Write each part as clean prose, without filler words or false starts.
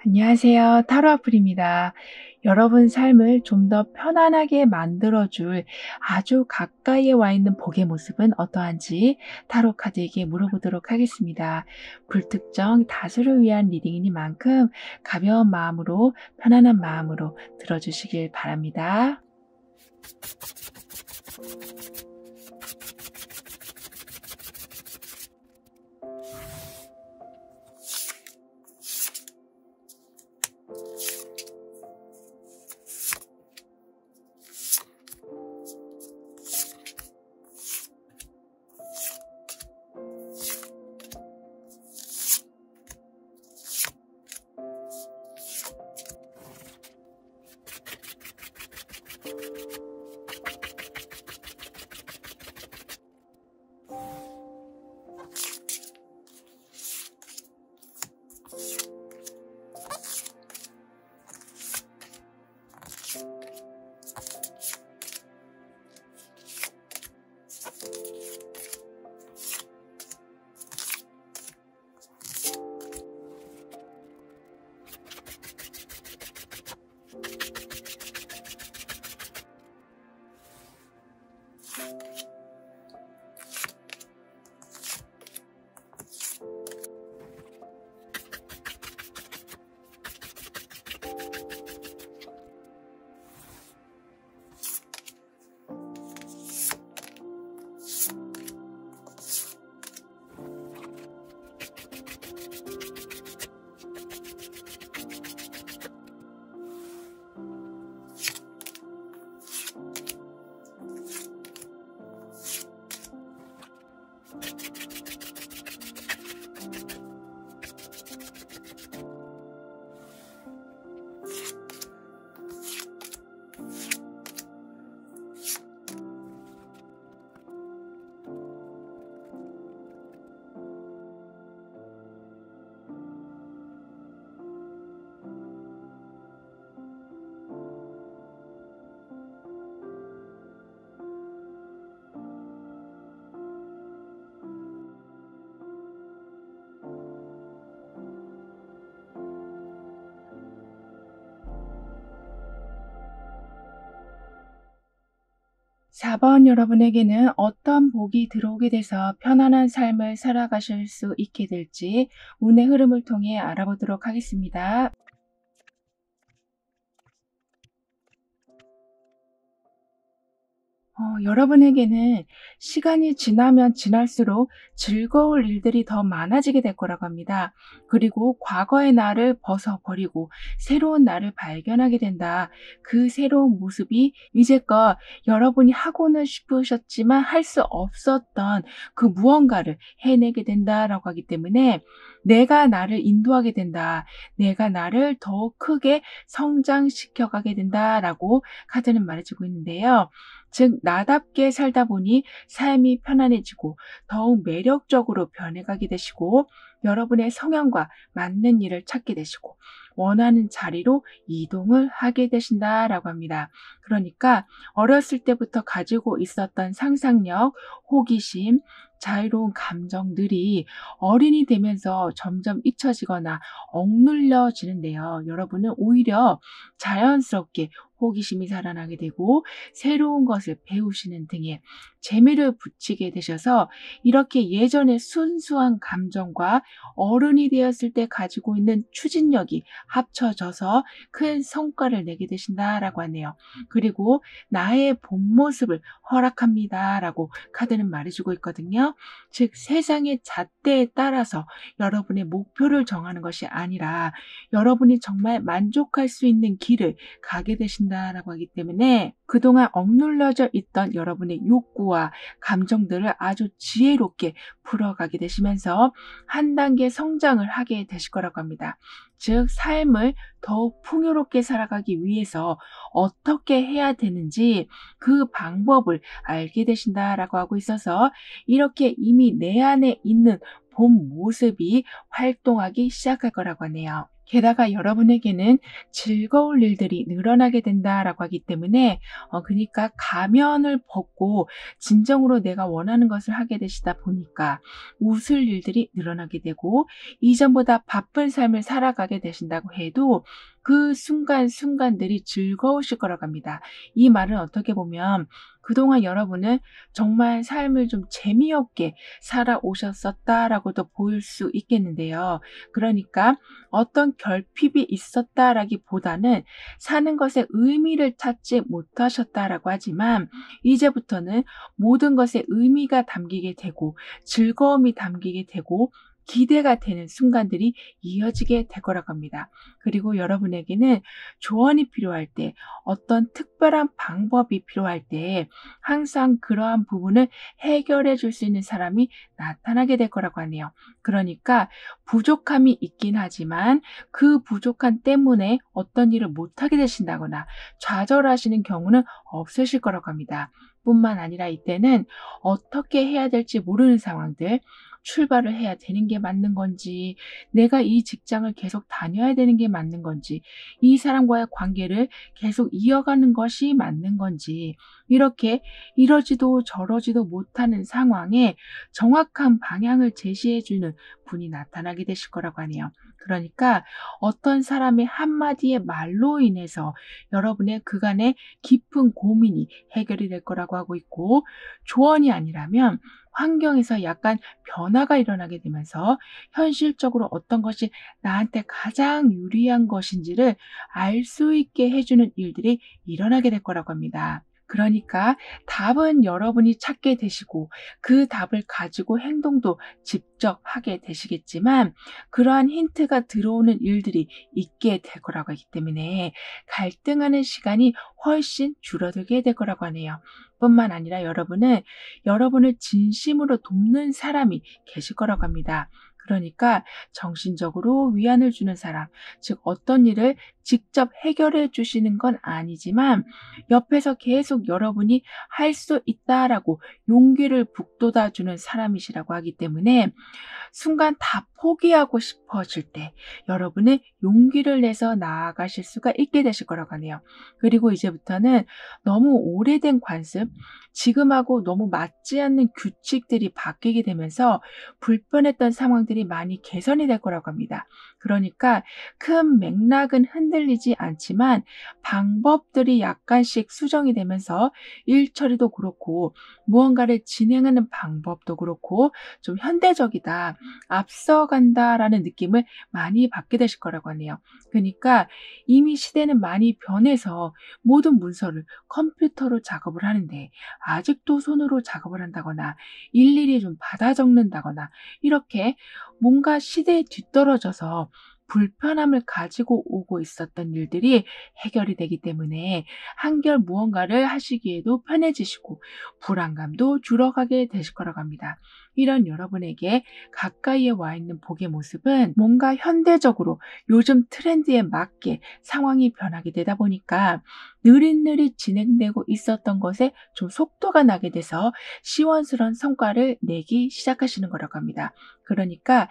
안녕하세요. 타로아플입니다. 여러분 삶을 좀 더 편안하게 만들어줄 아주 가까이에 와 있는 복의 모습은 어떠한지 타로 카드에게 물어보도록 하겠습니다. 불특정 다수를 위한 리딩이니만큼 가벼운 마음으로 편안한 마음으로 들어주시길 바랍니다. (4번) 여러분에게는 어떤 복이 들어오게 돼서 편안한 삶을 살아가실 수 있게 될지 운의 흐름을 통해 알아보도록 하겠습니다. 여러분에게는 시간이 지나면 지날수록 즐거울 일들이 더 많아지게 될 거라고 합니다. 그리고 과거의 나를 벗어버리고 새로운 나를 발견하게 된다. 그 새로운 모습이 이제껏 여러분이 하고는 싶으셨지만 할 수 없었던 그 무언가를 해내게 된다라고 하기 때문에 내가 나를 인도하게 된다. 내가 나를 더욱 크게 성장시켜 가게 된다라고 카드는 말해주고 있는데요. 즉 나답게 살다 보니 삶이 편안해지고 더욱 매력적으로 변해가게 되시고 여러분의 성향과 맞는 일을 찾게 되시고 원하는 자리로 이동을 하게 되신다라고 합니다. 그러니까 어렸을 때부터 가지고 있었던 상상력, 호기심, 자유로운 감정들이 어른이 되면서 점점 잊혀지거나 억눌려지는데요. 여러분은 오히려 자연스럽게 호기심이 살아나게 되고 새로운 것을 배우시는 등의 재미를 붙이게 되셔서 이렇게 예전의 순수한 감정과 어른이 되었을 때 가지고 있는 추진력이 합쳐져서 큰 성과를 내게 되신다라고 하네요. 그리고 나의 본 모습을 허락합니다라고 카드는 말해주고 있거든요. 즉 세상의 잣대에 따라서 여러분의 목표를 정하는 것이 아니라 여러분이 정말 만족할 수 있는 길을 가게 되신다라고 하기 때문에 그동안 억눌러져 있던 여러분의 욕구와 감정들을 아주 지혜롭게 풀어가게 되시면서 한 단계 성장을 하게 되실 거라고 합니다. 즉 삶을 더욱 풍요롭게 살아가기 위해서 어떻게 해야 되는지 그 방법을 알게 되신다라고 하고 있어서 이렇게 이미 내 안에 있는 본 모습이 활동하기 시작할 거라고 하네요. 게다가 여러분에게는 즐거울 일들이 늘어나게 된다라고 하기 때문에 그니까 가면을 벗고 진정으로 내가 원하는 것을 하게 되시다 보니까 웃을 일들이 늘어나게 되고 이전보다 바쁜 삶을 살아가게 되신다고 해도 그 순간순간들이 즐거우실 거라고 합니다. 이 말은 어떻게 보면 그동안 여러분은 정말 삶을 좀 재미없게 살아오셨었다라고도 보일 수 있겠는데요. 그러니까 어떤 결핍이 있었다라기보다는 사는 것에 의미를 찾지 못하셨다라고 하지만 이제부터는 모든 것에 의미가 담기게 되고 즐거움이 담기게 되고 기대가 되는 순간들이 이어지게 될 거라고 합니다. 그리고 여러분에게는 조언이 필요할 때 어떤 특별한 방법이 필요할 때 항상 그러한 부분을 해결해 줄 수 있는 사람이 나타나게 될 거라고 하네요. 그러니까 부족함이 있긴 하지만 그 부족함 때문에 어떤 일을 못하게 되신다거나 좌절하시는 경우는 없으실 거라고 합니다. 뿐만 아니라 이때는 어떻게 해야 될지 모르는 상황들, 출발을 해야 되는 게 맞는 건지, 내가 이 직장을 계속 다녀야 되는 게 맞는 건지, 이 사람과의 관계를 계속 이어가는 것이 맞는 건지, 이렇게 이러지도 저러지도 못하는 상황에 정확한 방향을 제시해주는 분이 나타나게 되실 거라고 하네요. 그러니까 어떤 사람의 한마디의 말로 인해서 여러분의 그간의 깊은 고민이 해결이 될 거라고 하고 있고, 조언이 아니라면 환경에서 약간 변화가 일어나게 되면서 현실적으로 어떤 것이 나한테 가장 유리한 것인지를 알 수 있게 해주는 일들이 일어나게 될 거라고 합니다. 그러니까 답은 여러분이 찾게 되시고 그 답을 가지고 행동도 직접 하게 되시겠지만 그러한 힌트가 들어오는 일들이 있게 될 거라고 하기 때문에 갈등하는 시간이 훨씬 줄어들게 될 거라고 하네요. 뿐만 아니라 여러분은 여러분을 진심으로 돕는 사람이 계실 거라고 합니다. 그러니까 정신적으로 위안을 주는 사람, 즉 어떤 일을 직접 해결해 주시는 건 아니지만 옆에서 계속 여러분이 할 수 있다라고 용기를 북돋아 주는 사람이시라고 하기 때문에 순간 다 포기하고 싶어질 때 여러분은 용기를 내서 나아가실 수가 있게 되실 거라고 하네요. 그리고 이제부터는 너무 오래된 관습, 지금하고 너무 맞지 않는 규칙들이 바뀌게 되면서 불편했던 상황들이 많이 개선이 될 거라고 합니다. 그러니까 큰 맥락은 흔들리지 않지만 방법들이 약간씩 수정이 되면서 일 처리도 그렇고 무언가를 진행하는 방법도 그렇고 좀 현대적이다, 앞서간다라는 느낌을 많이 받게 되실 거라고 하네요. 그러니까 이미 시대는 많이 변해서 모든 문서를 컴퓨터로 작업을 하는데 아직도 손으로 작업을 한다거나 일일이 좀 받아 적는다거나 이렇게 뭔가 시대에 뒤떨어져서 불편함을 가지고 오고 있었던 일들이 해결이 되기 때문에 한결 무언가를 하시기에도 편해지시고 불안감도 줄어가게 되실 거라고 합니다. 이런 여러분에게 가까이에 와 있는 복의 모습은 뭔가 현대적으로 요즘 트렌드에 맞게 상황이 변하게 되다 보니까 느릿느릿 진행되고 있었던 것에 좀 속도가 나게 돼서 시원스러운 성과를 내기 시작하시는 거라고 합니다. 그러니까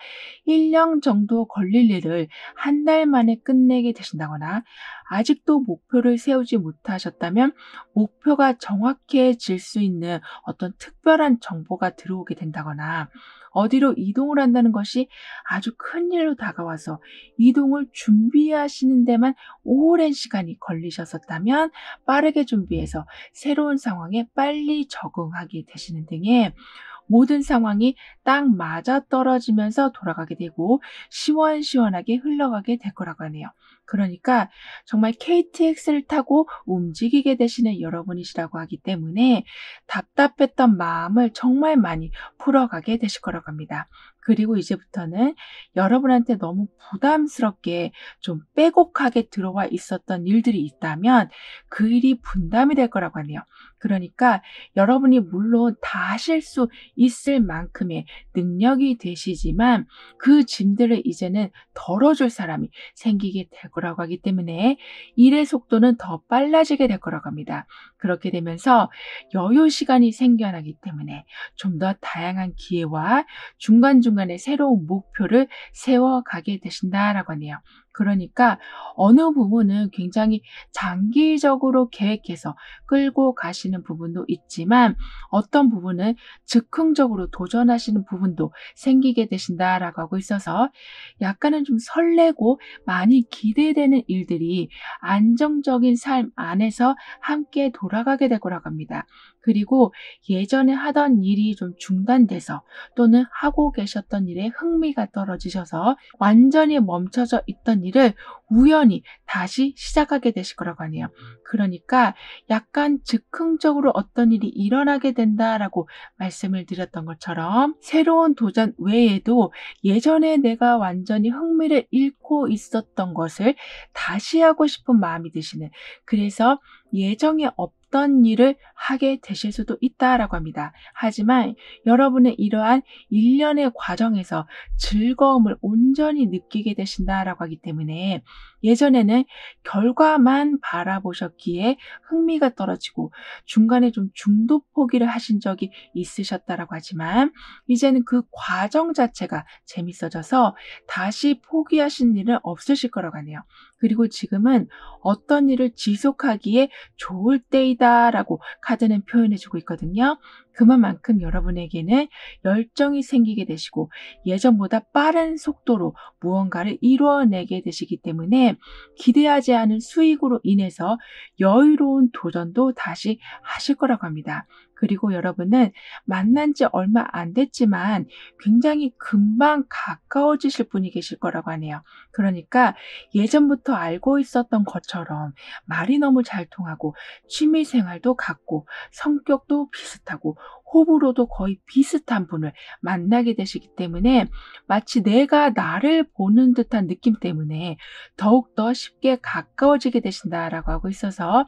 1년 정도 걸릴 일을 한 달 만에 끝내게 되신다거나 아직도 목표를 세우지 못하셨다면 목표가 정확해질 수 있는 어떤 특별한 정보가 들어오게 된다거나 어디로 이동을 한다는 것이 아주 큰 일로 다가와서 이동을 준비하시는 데만 오랜 시간이 걸리셨었다면 빠르게 준비해서 새로운 상황에 빨리 적응하게 되시는 등의 모든 상황이 딱 맞아떨어지면서 돌아가게 되고 시원시원하게 흘러가게 될 거라고 하네요. 그러니까 정말 KTX를 타고 움직이게 되시는 여러분이시라고 하기 때문에 답답했던 마음을 정말 많이 풀어가게 되실 거라고 합니다. 그리고 이제부터는 여러분한테 너무 부담스럽게 좀 빼곡하게 들어와 있었던 일들이 있다면 그 일이 분담이 될 거라고 하네요. 그러니까 여러분이 물론 다 하실 수 있을 만큼의 능력이 되시지만 그 짐들을 이제는 덜어줄 사람이 생기게 될 거라고 하기 때문에 일의 속도는 더 빨라지게 될 거라고 합니다. 그렇게 되면서 여유 시간이 생겨나기 때문에 좀 더 다양한 기회와 중간중간에 새로운 목표를 세워가게 되신다라고 하네요. 그러니까 어느 부분은 굉장히 장기적으로 계획해서 끌고 가시는 부분도 있지만 어떤 부분은 즉흥적으로 도전하시는 부분도 생기게 되신다라고 하고 있어서 약간은 좀 설레고 많이 기대되는 일들이 안정적인 삶 안에서 함께 돌아가게 될 거라고 합니다. 그리고 예전에 하던 일이 좀 중단돼서 또는 하고 계셨던 일에 흥미가 떨어지셔서 완전히 멈춰져 있던 일을 우연히 다시 시작하게 되실 거라고 하네요. 그러니까 약간 즉흥적으로 어떤 일이 일어나게 된다라고 말씀을 드렸던 것처럼 새로운 도전 외에도 예전에 내가 완전히 흥미를 잃고 있었던 것을 다시 하고 싶은 마음이 드시는, 그래서 예정에 없던 일을 하게 되실 수도 있다라고 합니다. 하지만 여러분의 이러한 일련의 과정에서 즐거움을 온전히 느끼게 되신다라고 하기 때문에 예전에는 결과만 바라보셨기에 흥미가 떨어지고 중간에 좀 중도 포기를 하신 적이 있으셨다라고 하지만 이제는 그 과정 자체가 재밌어져서 다시 포기하신 일은 없으실 거라고 하네요. 그리고 지금은 어떤 일을 지속하기에 좋을 때이다라고 카드는 표현해 주고 있거든요. 그만큼 여러분에게는 열정이 생기게 되시고 예전보다 빠른 속도로 무언가를 이루어내게 되시기 때문에 기대하지 않은 수익으로 인해서 여유로운 도전도 다시 하실 거라고 합니다. 그리고 여러분은 만난 지 얼마 안 됐지만 굉장히 금방 가까워지실 분이 계실 거라고 하네요. 그러니까 예전부터 알고 있었던 것처럼 말이 너무 잘 통하고 취미 생활도 같고 성격도 비슷하고 호불호도 거의 비슷한 분을 만나게 되시기 때문에 마치 내가 나를 보는 듯한 느낌 때문에 더욱더 쉽게 가까워지게 되신다라고 하고 있어서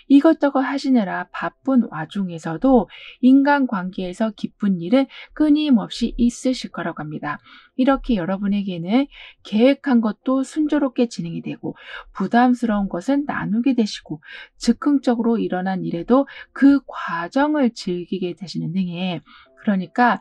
이것저것 하시느라 바쁜 와중에서도 인간관계에서 기쁜 일은 끊임없이 있으실 거라고 합니다. 이렇게 여러분에게는 계획한 것도 순조롭게 진행이 되고 부담스러운 것은 나누게 되시고 즉흥적으로 일어난 일에도 그 과정을 즐기게 되시는 등의, 그러니까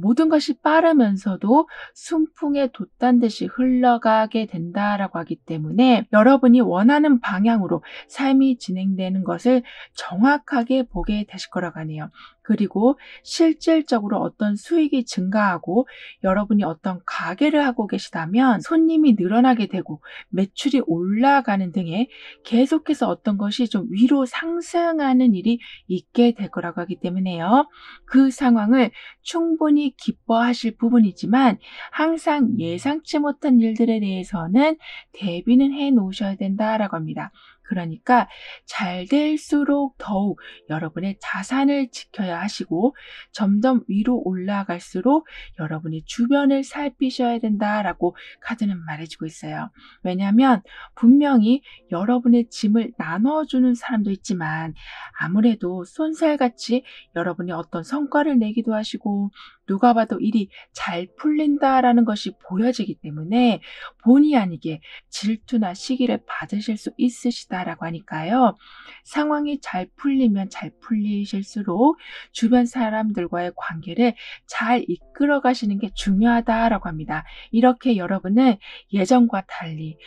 모든 것이 빠르면서도 순풍에 돛단 듯이 흘러가게 된다라고 하기 때문에 여러분이 원하는 방향으로 삶이 진행되는 것을 정확하게 보게 되실 거라고 하네요. 그리고 실질적으로 어떤 수익이 증가하고 여러분이 어떤 가게를 하고 계시다면 손님이 늘어나게 되고 매출이 올라가는 등의 계속해서 어떤 것이 좀 위로 상승하는 일이 있게 될 거라고 하기 때문에요. 그 상황을 충분히 기뻐하실 부분이지만 항상 예상치 못한 일들에 대해서는 대비는 해 놓으셔야 된다라고 합니다. 그러니까 잘 될수록 더욱 여러분의 자산을 지켜야 하시고 점점 위로 올라갈수록 여러분의 주변을 살피셔야 된다라고 카드는 말해주고 있어요. 왜냐하면 분명히 여러분의 짐을 나눠주는 사람도 있지만 아무래도 쏜살같이 여러분이 어떤 성과를 내기도 하시고 누가 봐도 일이 잘 풀린다라는 것이 보여지기 때문에 본의 아니게 질투나 시기를 받으실 수 있으시다라고 하니까요. 상황이 잘 풀리면 잘 풀리실수록 주변 사람들과의 관계를 잘 이끌어 가시는 게 중요하다라고 합니다. 이렇게 여러분은 예전과 달리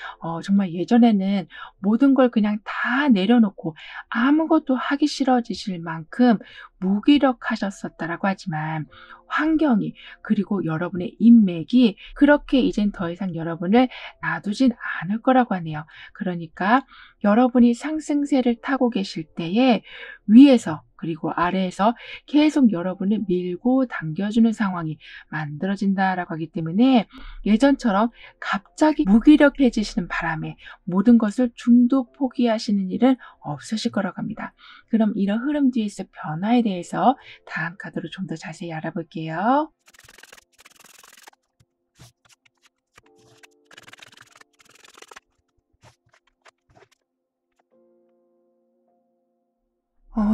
정말 예전에는 모든 걸 그냥 다 내려놓고 아무것도 하기 싫어지실 만큼 무기력하셨었다라고 하지만 환경이 그리고 여러분의 인맥이 그렇게 이젠 더 이상 여러분을 놔두진 않을 거라고 하네요. 그러니까 여러분이 상승세를 타고 계실 때에 위에서 그리고 아래에서 계속 여러분을 밀고 당겨주는 상황이 만들어진다라고 하기 때문에 예전처럼 갑자기 무기력해지시는 바람에 모든 것을 중도 포기하시는 일은 없으실 거라고 합니다. 그럼 이런 흐름 뒤에서 변화에 대해서 다음 카드로 좀 더 자세히 알아볼게요.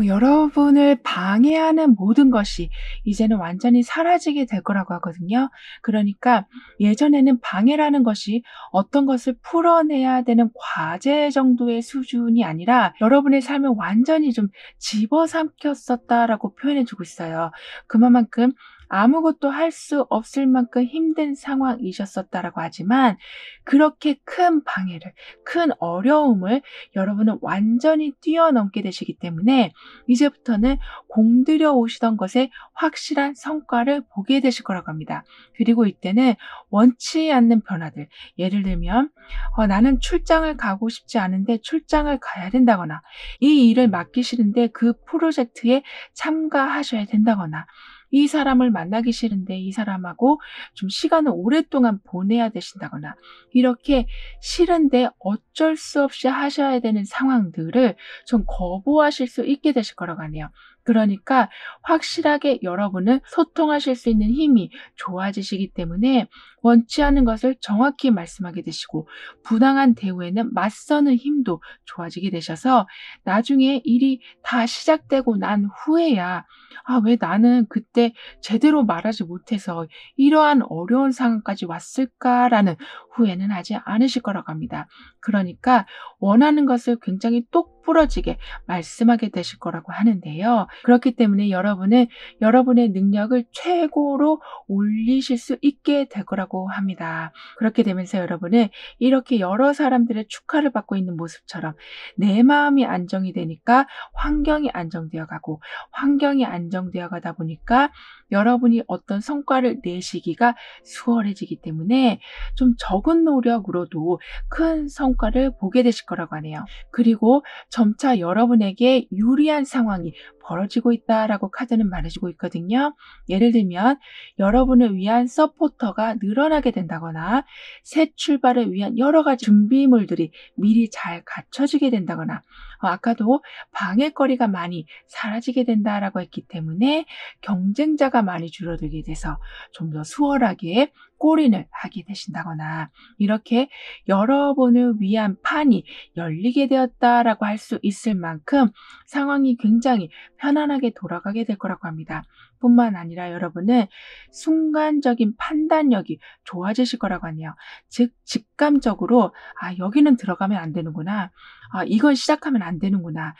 여러분을 방해하는 모든 것이 이제는 완전히 사라지게 될 거라고 하거든요. 그러니까 예전에는 방해라는 것이 어떤 것을 풀어내야 되는 과제 정도의 수준이 아니라 여러분의 삶을 완전히 좀 집어삼켰었다라고 표현해 주고 있어요. 그만큼 아무것도 할 수 없을 만큼 힘든 상황이셨었다라고 하지만 그렇게 큰 방해를, 큰 어려움을 여러분은 완전히 뛰어넘게 되시기 때문에 이제부터는 공들여 오시던 것에 확실한 성과를 보게 되실 거라고 합니다. 그리고 이때는 원치 않는 변화들, 예를 들면 나는 출장을 가고 싶지 않은데 출장을 가야 된다거나 이 일을 맡기 싫은데 그 프로젝트에 참가하셔야 된다거나 이 사람을 만나기 싫은데 이 사람하고 좀 시간을 오랫동안 보내야 되신다거나 이렇게 싫은데 어쩔 수 없이 하셔야 되는 상황들을 좀 거부하실 수 있게 되실 거라고 하네요. 그러니까 확실하게 여러분은 소통하실 수 있는 힘이 좋아지시기 때문에 원치 않은 것을 정확히 말씀하게 되시고 부당한 대우에는 맞서는 힘도 좋아지게 되셔서 나중에 일이 다 시작되고 난 후에야 '아 왜 나는 그때 제대로 말하지 못해서 이러한 어려운 상황까지 왔을까?'라는 후회는 하지 않으실 거라고 합니다. 그러니까 원하는 것을 굉장히 똑부러지게 말씀하게 되실 거라고 하는데요. 그렇기 때문에 여러분은 여러분의 능력을 최고로 올리실 수 있게 될 거라고 합니다. 그렇게 되면서 여러분은 이렇게 여러 사람들의 축하를 받고 있는 모습처럼 내 마음이 안정이 되니까 환경이 안정되어 가고 환경이 안정되어 가다 보니까 여러분이 어떤 성과를 내시기가 수월해지기 때문에 좀 적은 노력으로도 큰 성과를 보게 되실 거라고 하네요. 그리고 점차 여러분에게 유리한 상황이 벌어지고 있다라고 카드는 말해주고 있거든요. 예를 들면 여러분을 위한 서포터가 늘어나게 된다거나 새 출발을 위한 여러 가지 준비물들이 미리 잘 갖춰지게 된다거나 아까도 방해거리가 많이 사라지게 된다라고 했기 때문에 경쟁자가 많이 줄어들게 돼서 좀 더 수월하게 골인을 하게 되신다거나 이렇게 여러분을 위한 판이 열리게 되었다라고 할 수 있을 만큼 상황이 굉장히 편안하게 돌아가게 될 거라고 합니다. 뿐만 아니라 여러분은 순간적인 판단력이 좋아지실 거라고 하네요. 즉 직감적으로 '아 여기는 들어가면 안 되는구나. 아 이건 시작하면 안 되는구나.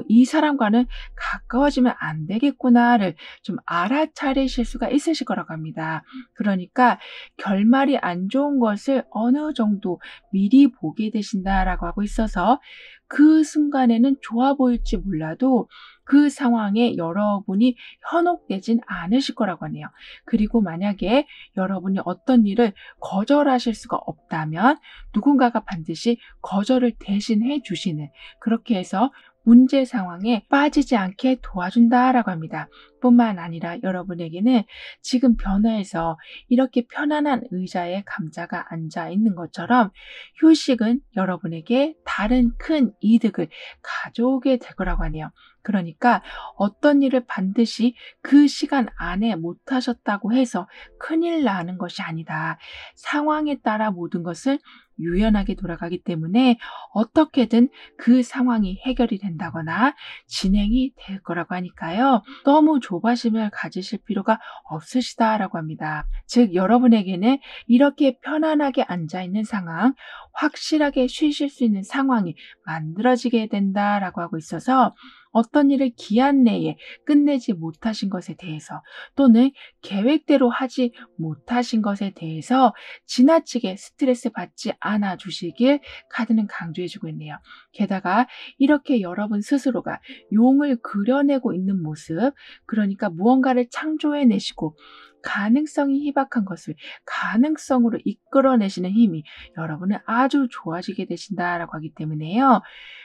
이 사람과는 가까워지면 안 되겠구나.'를 좀 알아차리실 수가 있으실 거라고 합니다. 그러니까 결말이 안 좋은 것을 어느 정도 미리 보게 되신다라고 하고 있어서 그 순간에는 좋아 보일지 몰라도 그 상황에 여러분이 현혹되진 않으실 거라고 하네요. 그리고 만약에 여러분이 어떤 일을 거절하실 수가 없다면 누군가가 반드시 거절을 대신해 주시는 그렇게 해서 문제 상황에 빠지지 않게 도와준다라고 합니다. 뿐만 아니라 여러분에게는 지금 변화해서 이렇게 편안한 의자에 감자가 앉아 있는 것처럼 휴식은 여러분에게 다른 큰 이득을 가져오게 될 거라고 하네요. 그러니까 어떤 일을 반드시 그 시간 안에 못 하셨다고 해서 큰일 나는 것이 아니다. 상황에 따라 모든 것은 유연하게 돌아가기 때문에 어떻게든 그 상황이 해결이 된다거나 진행이 될 거라고 하니까요. 너무 조바심을 가지실 필요가 없으시다라고 합니다. 즉 여러분에게는 이렇게 편안하게 앉아 있는 상황, 확실하게 쉬실 수 있는 상황이 만들어지게 된다라고 하고 있어서 어떤 일을 기한 내에 끝내지 못하신 것에 대해서 또는 계획대로 하지 못하신 것에 대해서 지나치게 스트레스 받지 않아 주시길 카드는 강조해 주고 있네요. 게다가 이렇게 여러분 스스로가 용을 그려내고 있는 모습, 그러니까 무언가를 창조해 내시고 가능성이 희박한 것을 가능성으로 이끌어내시는 힘이 여러분은 아주 좋아지게 되신다라고 하기 때문에요.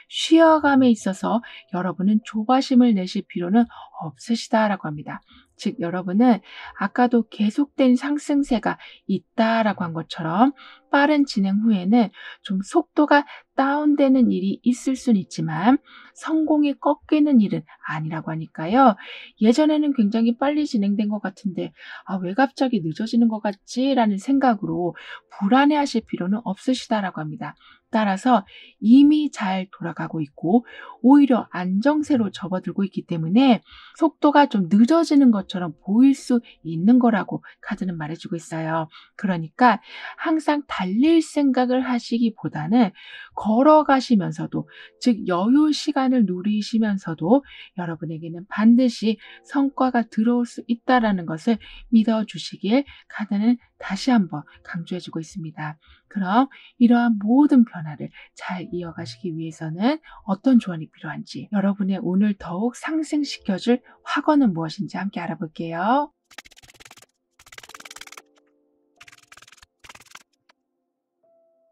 쉬어감에 있어서 여러분은 조바심을 내실 필요는 없으시다라고 합니다. 즉 여러분은 아까도 계속된 상승세가 있다라고 한 것처럼 빠른 진행 후에는 좀 속도가 다운되는 일이 있을 수는 있지만 성공이 꺾이는 일은 아니라고 하니까요. 예전에는 굉장히 빨리 진행된 것 같은데 '아 왜 갑자기 늦어지는 것 같지?'라는 생각으로 불안해하실 필요는 없으시다라고 합니다. 따라서 이미 잘 돌아가고 있고 오히려 안정세로 접어들고 있기 때문에 속도가 좀 늦어지는 것처럼 보일 수 있는 거라고 카드는 말해주고 있어요. 그러니까 항상 달릴 생각을 하시기보다는 걸어가시면서도, 즉 여유 시간을 누리시면서도 여러분에게는 반드시 성과가 들어올 수 있다라는 것을 믿어주시길 카드는 다시 한번 강조해주고 있습니다. 그럼 이러한 모든 변화를 잘 이어가시기 위해서는 어떤 조언이 필요한지, 여러분의 운을 더욱 상승시켜줄 확언은 무엇인지 함께 알아볼게요.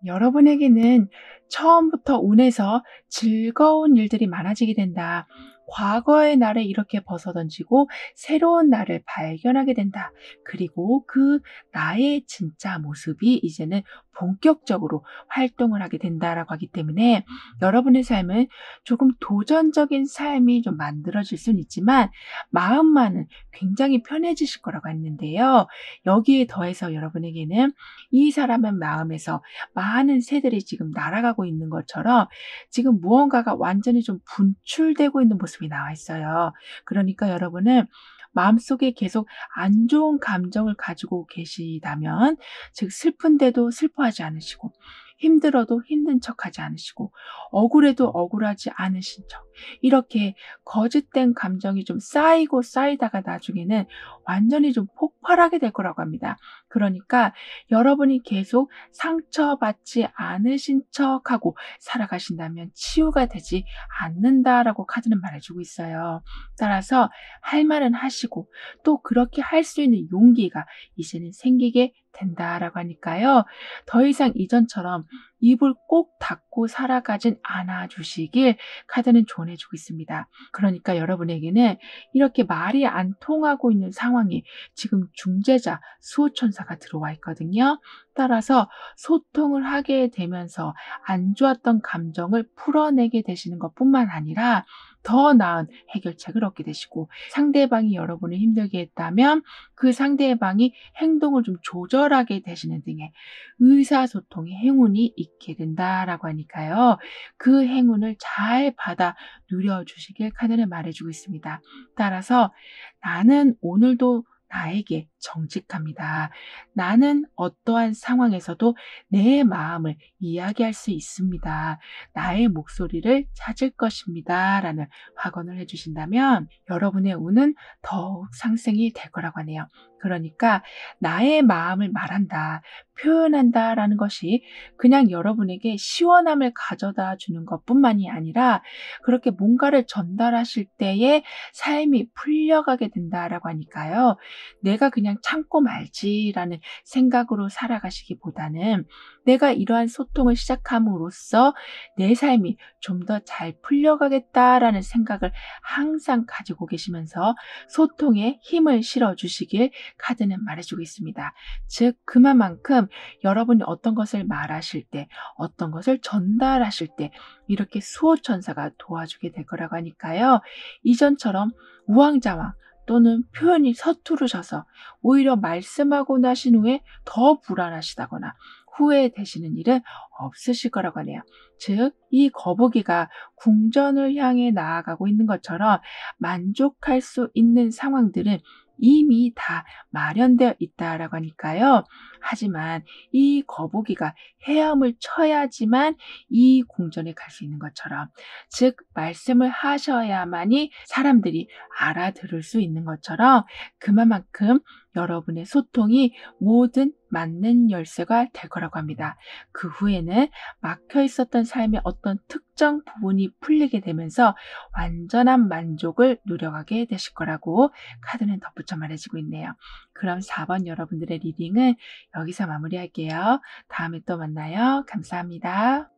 여러분에게는 처음부터 운에서 즐거운 일들이 많아지게 된다. 과거의 나를 이렇게 벗어던지고 새로운 나를 발견하게 된다. 그리고 그 나의 진짜 모습이 이제는 본격적으로 활동을 하게 된다라고 하기 때문에 여러분의 삶은 조금 도전적인 삶이 좀 만들어질 수는 있지만 마음만은 굉장히 편해지실 거라고 했는데요. 여기에 더해서 여러분에게는 이 사람의 마음에서 많은 새들이 지금 날아가고 있는 것처럼 지금 무언가가 완전히 좀 분출되고 있는 모습이 나와 있어요. 그러니까 여러분은 마음속에 계속 안 좋은 감정을 가지고 계시다면, 즉 슬픈데도 슬퍼하지 않으시고 힘들어도 힘든 척하지 않으시고 억울해도 억울하지 않으신 척, 이렇게 거짓된 감정이 좀 쌓이고 쌓이다가 나중에는 완전히 좀 폭발하게 될 거라고 합니다. 그러니까 여러분이 계속 상처받지 않으신 척하고 살아가신다면 치유가 되지 않는다라고 카드는 말해주고 있어요. 따라서 할 말은 하시고 또 그렇게 할 수 있는 용기가 이제는 생기게 된다라고 하니까요. 더 이상 이전처럼 입을 꼭 닫고 살아가진 않아 주시길 카드는 조언해 주고 있습니다. 그러니까 여러분에게는 이렇게 말이 안 통하고 있는 상황이 지금 중재자 수호천사가 들어와 있거든요. 따라서 소통을 하게 되면서 안 좋았던 감정을 풀어내게 되시는 것뿐만 아니라 더 나은 해결책을 얻게 되시고, 상대방이 여러분을 힘들게 했다면 그 상대방이 행동을 좀 조절하게 되시는 등의 의사소통의 행운이 있게 된다라고 하니까요. 그 행운을 잘 받아 누려주시길 카드는 말해주고 있습니다. 따라서 나는 오늘도 나에게 정직합니다. 나는 어떠한 상황에서도 내 마음을 이야기할 수 있습니다. 나의 목소리를 찾을 것입니다. 라는 확언을 해주신다면 여러분의 운은 더욱 상승이 될 거라고 하네요. 그러니까 나의 마음을 말한다, 표현한다 라는 것이 그냥 여러분에게 시원함을 가져다 주는 것뿐만이 아니라 그렇게 뭔가를 전달하실 때에 삶이 풀려가게 된다라고 하니까요. 내가 그냥 참고 말지라는 생각으로 살아가시기보다는 내가 이러한 소통을 시작함으로써 내 삶이 좀 더 잘 풀려가겠다라는 생각을 항상 가지고 계시면서 소통에 힘을 실어주시길 카드는 말해주고 있습니다. 즉 그만큼 여러분이 어떤 것을 말하실 때, 어떤 것을 전달하실 때 이렇게 수호천사가 도와주게 될 거라고 하니까요. 이전처럼 우왕좌왕 또는 표현이 서투르셔서 오히려 말씀하고 나신 후에 더 불안하시다거나 후회되시는 일은 없으실 거라고 하네요. 즉, 이 거북이가 궁전을 향해 나아가고 있는 것처럼 만족할 수 있는 상황들은 이미 다 마련되어 있다라고 하니까요. 하지만 이 거북이가 헤엄을 쳐야지만 이 궁전에 갈 수 있는 것처럼, 즉 말씀을 하셔야만이 사람들이 알아들을 수 있는 것처럼 그만큼 여러분의 소통이 모든 맞는 열쇠가 될 거라고 합니다. 그 후에는 막혀 있었던 삶의 어떤 특정 부분이 풀리게 되면서 완전한 만족을 누려가게 되실 거라고 카드는 덧붙여 말해주고 있네요. 그럼 4번 여러분들의 리딩은 여기서 마무리할게요. 다음에 또 만나요. 감사합니다.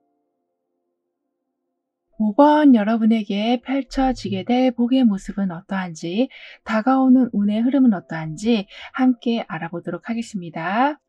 5번 여러분에게 펼쳐지게 될 복의 모습은 어떠한지, 다가오는 운의 흐름은 어떠한지 함께 알아보도록 하겠습니다.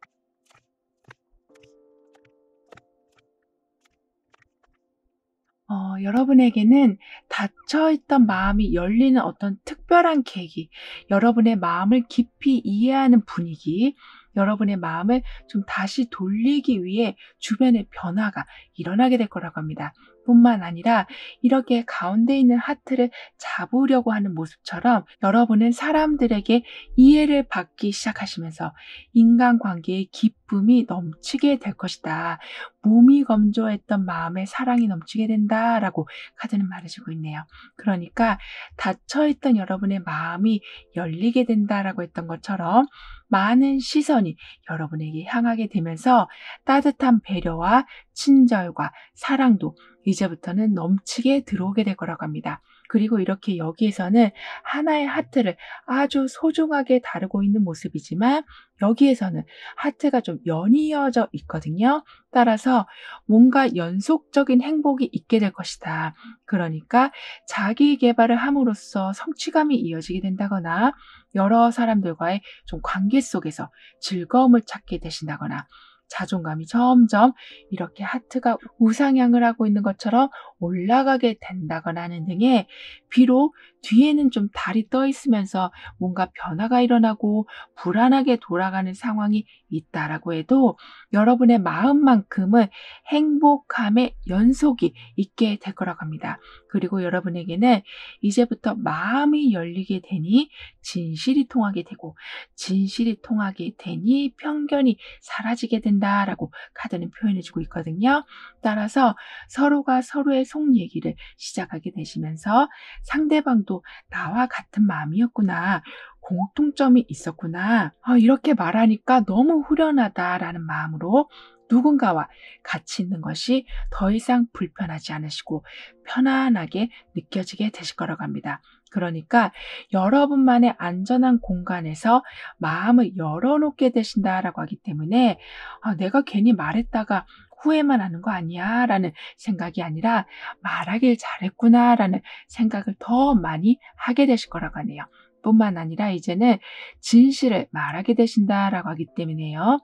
여러분에게는 닫혀있던 마음이 열리는 어떤 특별한 계기, 여러분의 마음을 깊이 이해하는 분위기, 여러분의 마음을 좀 다시 돌리기 위해 주변의 변화가 일어나게 될 거라고 합니다. 뿐만 아니라 이렇게 가운데 있는 하트를 잡으려고 하는 모습처럼 여러분은 사람들에게 이해를 받기 시작하시면서 인간관계의 기쁨이 넘치게 될 것이다. 몸이 건조했던 마음에 사랑이 넘치게 된다라고 카드는 말해주고 있네요. 그러니까 닫혀있던 여러분의 마음이 열리게 된다라고 했던 것처럼 많은 시선이 여러분에게 향하게 되면서 따뜻한 배려와 친절과 사랑도 이제부터는 넘치게 들어오게 될 거라고 합니다. 그리고 이렇게 여기에서는 하나의 하트를 아주 소중하게 다루고 있는 모습이지만 여기에서는 하트가 좀 연이어져 있거든요. 따라서 뭔가 연속적인 행복이 있게 될 것이다. 그러니까 자기 개발을 함으로써 성취감이 이어지게 된다거나 여러 사람들과의 좀 관계 속에서 즐거움을 찾게 되신다거나 자존감이 점점 이렇게 하트가 우상향을 하고 있는 것처럼 올라가게 된다거나 하는 등의 비록 뒤에는 좀 달이 떠 있으면서 뭔가 변화가 일어나고 불안하게 돌아가는 상황이 있다라고 해도 여러분의 마음만큼은 행복함의 연속이 있게 될 거라고 합니다. 그리고 여러분에게는 이제부터 마음이 열리게 되니 진실이 통하게 되고 진실이 통하게 되니 편견이 사라지게 된다라고 카드는 표현해주고 있거든요. 따라서 서로가 서로의 속 얘기를 시작하게 되시면서 상대방도 나와 같은 마음이었구나. 공통점이 있었구나. 이렇게 말하니까 너무 후련하다라는 마음으로 누군가와 같이 있는 것이 더 이상 불편하지 않으시고 편안하게 느껴지게 되실 거라고 합니다. 그러니까 여러분만의 안전한 공간에서 마음을 열어놓게 되신다라고 하기 때문에 내가 괜히 말했다가 후회만 하는 거 아니야 라는 생각이 아니라 말하길 잘했구나 라는 생각을 더 많이 하게 되실 거라고 하네요. 뿐만 아니라 이제는 진실을 말하게 되신다라고 하기 때문에요.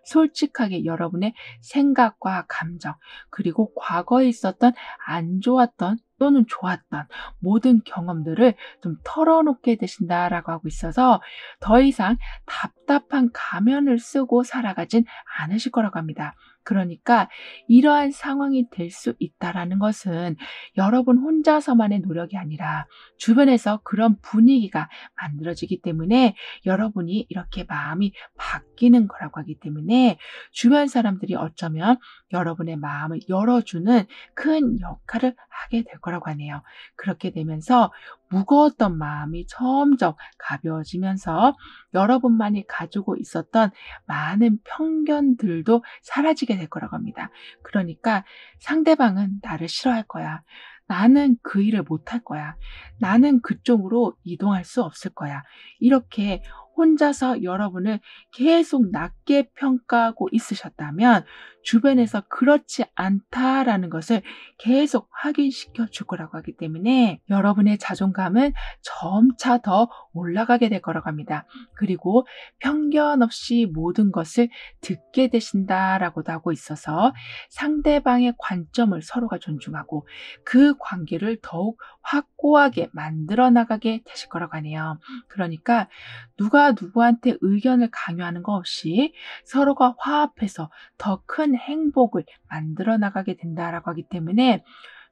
솔직하게 여러분의 생각과 감정, 그리고 과거에 있었던 안 좋았던 또는 좋았던 모든 경험들을 좀 털어놓게 되신다라고 하고 있어서 더 이상 답답한 가면을 쓰고 살아가진 않으실 거라고 합니다. 그러니까 이러한 상황이 될 수 있다라는 것은 여러분 혼자서만의 노력이 아니라 주변에서 그런 분위기가 만들어지기 때문에 여러분이 이렇게 마음이 바뀌는 거라고 하기 때문에 주변 사람들이 어쩌면 여러분의 마음을 열어주는 큰 역할을 하게 될 거라고 하네요. 그렇게 되면서 무거웠던 마음이 점점 가벼워지면서 여러분만이 가지고 있었던 많은 편견들도 사라지게 될 거라고 합니다. 그러니까 상대방은 나를 싫어할 거야. 나는 그 일을 못할 거야. 나는 그쪽으로 이동할 수 없을 거야. 이렇게 혼자서 여러분을 계속 낮게 평가하고 있으셨다면 주변에서 그렇지 않다라는 것을 계속 확인시켜 줄 거라고 하기 때문에 여러분의 자존감은 점차 더 올라가게 될 거라고 합니다. 그리고 편견 없이 모든 것을 듣게 되신다라고도 하고 있어서 상대방의 관점을 서로가 존중하고 그 관계를 더욱 확고하게 만들어 나가게 되실 거라고 하네요. 그러니까 누가 누구한테 의견을 강요하는 거 없이 서로가 화합해서 더 큰 행복을 만들어 나가게 된다라고 하기 때문에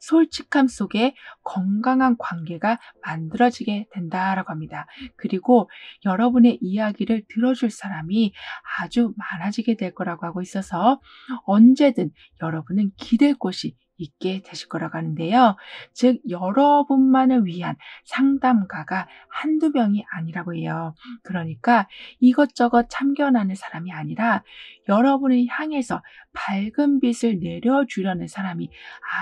솔직함 속에 건강한 관계가 만들어지게 된다라고 합니다. 그리고 여러분의 이야기를 들어줄 사람이 아주 많아지게 될 거라고 하고 있어서 언제든 여러분은 기댈 곳이 있게 되실 거라고 하는데요. 즉 여러분만을 위한 상담가가 한두 명이 아니라고 해요. 그러니까 이것저것 참견하는 사람이 아니라 여러분을 향해서 밝은 빛을 내려주려는 사람이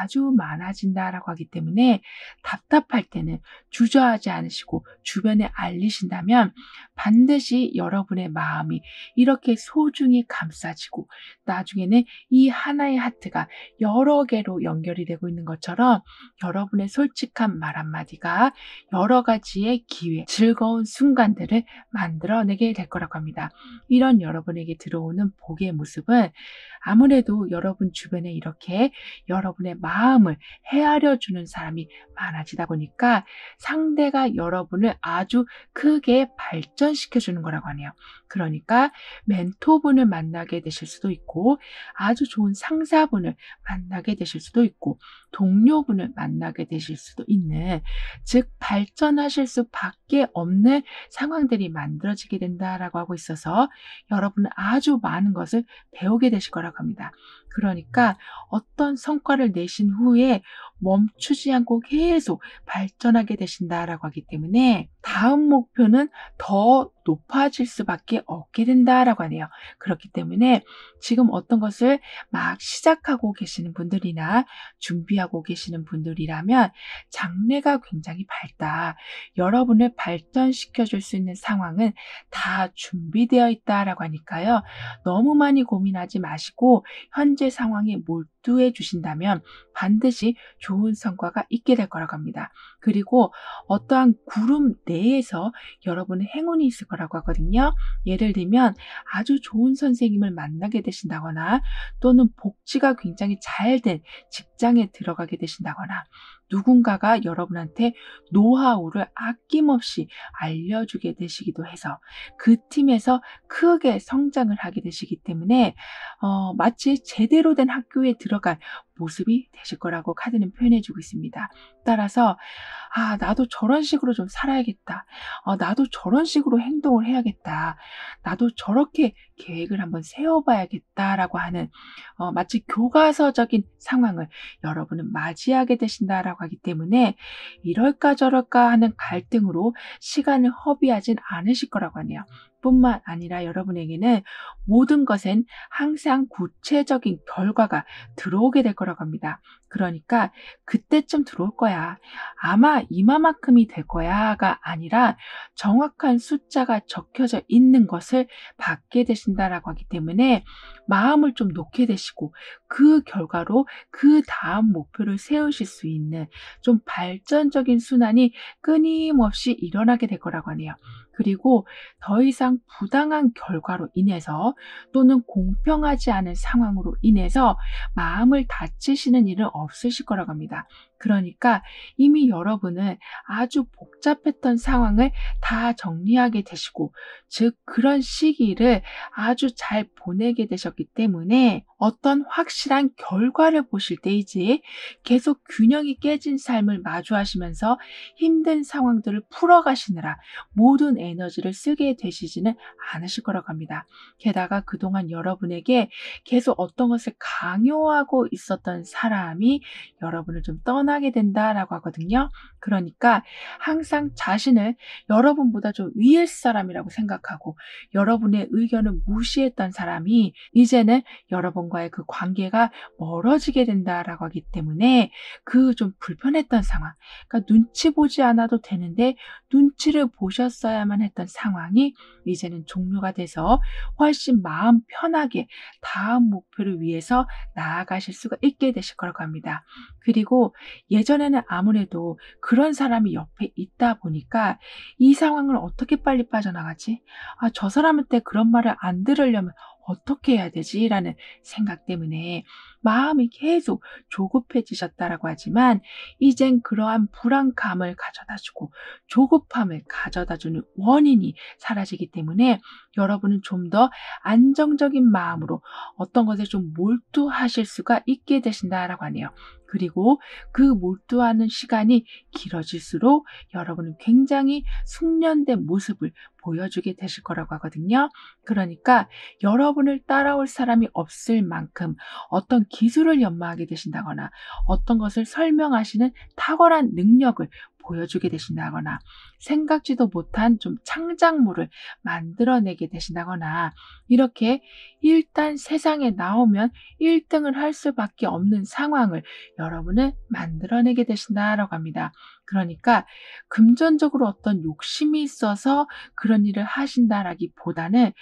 아주 많아진다라고 하기 때문에 답답할 때는 주저하지 않으시고 주변에 알리신다면 반드시 여러분의 마음이 이렇게 소중히 감싸지고 나중에는 이 하나의 하트가 여러 개로 연결이 되고 있는 것처럼 여러분의 솔직한 말 한마디가 여러 가지의 기회, 즐거운 순간들을 만들어내게 될 거라고 합니다. 이런 여러분에게 들어오는 복의 모습은 아무래도 여러분 주변에 이렇게 여러분의 마음을 헤아려 주는 사람이 많아지다 보니까 상대가 여러분을 아주 크게 발전시켜 주는 거라고 하네요. 그러니까 멘토분을 만나게 되실 수도 있고, 아주 좋은 상사분을 만나게 되실 수도 있고, 동료분을 만나게 되실 수도 있는, 즉 발전하실 수밖에 없는 상황들이 만들어지게 된다라고 하고 있어서 여러분은 아주 많은 것을 배우게 되실 거라고 합니다. 그러니까 어떤 성과를 내신 후에 멈추지 않고 계속 발전하게 되신다라고 하기 때문에 다음 목표는 더 높아질 수밖에 없게 된다라고 하네요. 그렇기 때문에 지금 어떤 것을 막 시작하고 계시는 분들이나 준비하고 계시는 분들이라면 장래가 굉장히 밝다. 여러분을 발전시켜 줄 수 있는 상황은 다 준비되어 있다라고 하니까요. 너무 많이 고민하지 마시고 현재 상황에 몰두해 주신다면 반드시 좋은 성과가 있게 될 거라고 합니다. 그리고 어떠한 구름 내에서 여러분의 행운이 있을 거라고 하거든요. 예를 들면 아주 좋은 선생님을 만나게 되신다거나, 또는 복지가 굉장히 잘 된 직장에 들어가게 되신다거나, 누군가가 여러분한테 노하우를 아낌없이 알려주게 되시기도 해서 그 팀에서 크게 성장을 하게 되시기 때문에 마치 제대로 된 학교에 들어간 모습이 되실 거라고 카드는 표현해 주고 있습니다. 따라서 나도 저런 식으로 좀 살아야겠다. 나도 저런 식으로 행동을 해야겠다. 나도 저렇게 계획을 한번 세워봐야겠다라고 하는 마치 교과서적인 상황을 여러분은 맞이하게 되신다라고 하기 때문에 이럴까 저럴까 하는 갈등으로 시간을 허비하진 않으실 거라고 하네요. 뿐만 아니라 여러분에게는 모든 것엔 항상 구체적인 결과가 들어오게 될 거라고 합니다. 그러니까 그때쯤 들어올 거야. 아마 이마만큼이 될 거야가 아니라 정확한 숫자가 적혀져 있는 것을 받게 되신다라고 하기 때문에 마음을 좀 놓게 되시고 그 결과로 그 다음 목표를 세우실 수 있는 좀 발전적인 순환이 끊임없이 일어나게 될 거라고 하네요. 그리고 더 이상 부당한 결과로 인해서, 또는 공평하지 않은 상황으로 인해서 마음을 다치시는 일은 없으실 거라고 합니다. 그러니까 이미 여러분은 아주 복잡했던 상황을 다 정리하게 되시고, 즉 그런 시기를 아주 잘 보내게 되셨기 때문에 어떤 확실한 결과를 보실 때이지 계속 균형이 깨진 삶을 마주하시면서 힘든 상황들을 풀어가시느라 모든 에너지를 쓰게 되시지는 않으실 거라고 합니다. 게다가 그동안 여러분에게 계속 어떤 것을 강요하고 있었던 사람이 여러분을 좀 떠나게 된다라고 하거든요. 그러니까 항상 자신을 여러분보다 좀 위일 사람이라고 생각하고 여러분의 의견을 무시했던 사람이 이제는 여러분과의 그 관계가 멀어지게 된다라고 하기 때문에 그 좀 불편했던 상황, 그러니까 눈치 보지 않아도 되는데 눈치를 보셨어야만 했던 상황이 이제는 종료가 돼서 훨씬 마음 편하게 다음 목표를 위해서 나아가실 수가 있게 되실 거라고 합니다. 그리고 예전에는 아무래도 그런 사람이 옆에 있다 보니까 이 상황을 어떻게 빨리 빠져나가지? 저 사람한테 그런 말을 안 들으려면 어떻게 해야 되지? 라는 생각 때문에 마음이 계속 조급해지셨다라고 하지만 이젠 그러한 불안감을 가져다주고 조급함을 가져다주는 원인이 사라지기 때문에 여러분은 좀 더 안정적인 마음으로 어떤 것에 좀 몰두하실 수가 있게 되신다라고 하네요. 그리고 그 몰두하는 시간이 길어질수록 여러분은 굉장히 숙련된 모습을 보여주게 되실 거라고 하거든요. 그러니까 여러분을 따라올 사람이 없을 만큼 어떤 기술을 연마하게 되신다거나 어떤 것을 설명하시는 탁월한 능력을 보여주게 되신다거나 생각지도 못한 좀 창작물을 만들어내게 되신다거나, 이렇게 일단 세상에 나오면 1등을 할 수밖에 없는 상황을 여러분은 만들어내게 되신다라고 합니다. 그러니까 금전적으로 어떤 욕심이 있어서 그런 일을 하신다라기보다는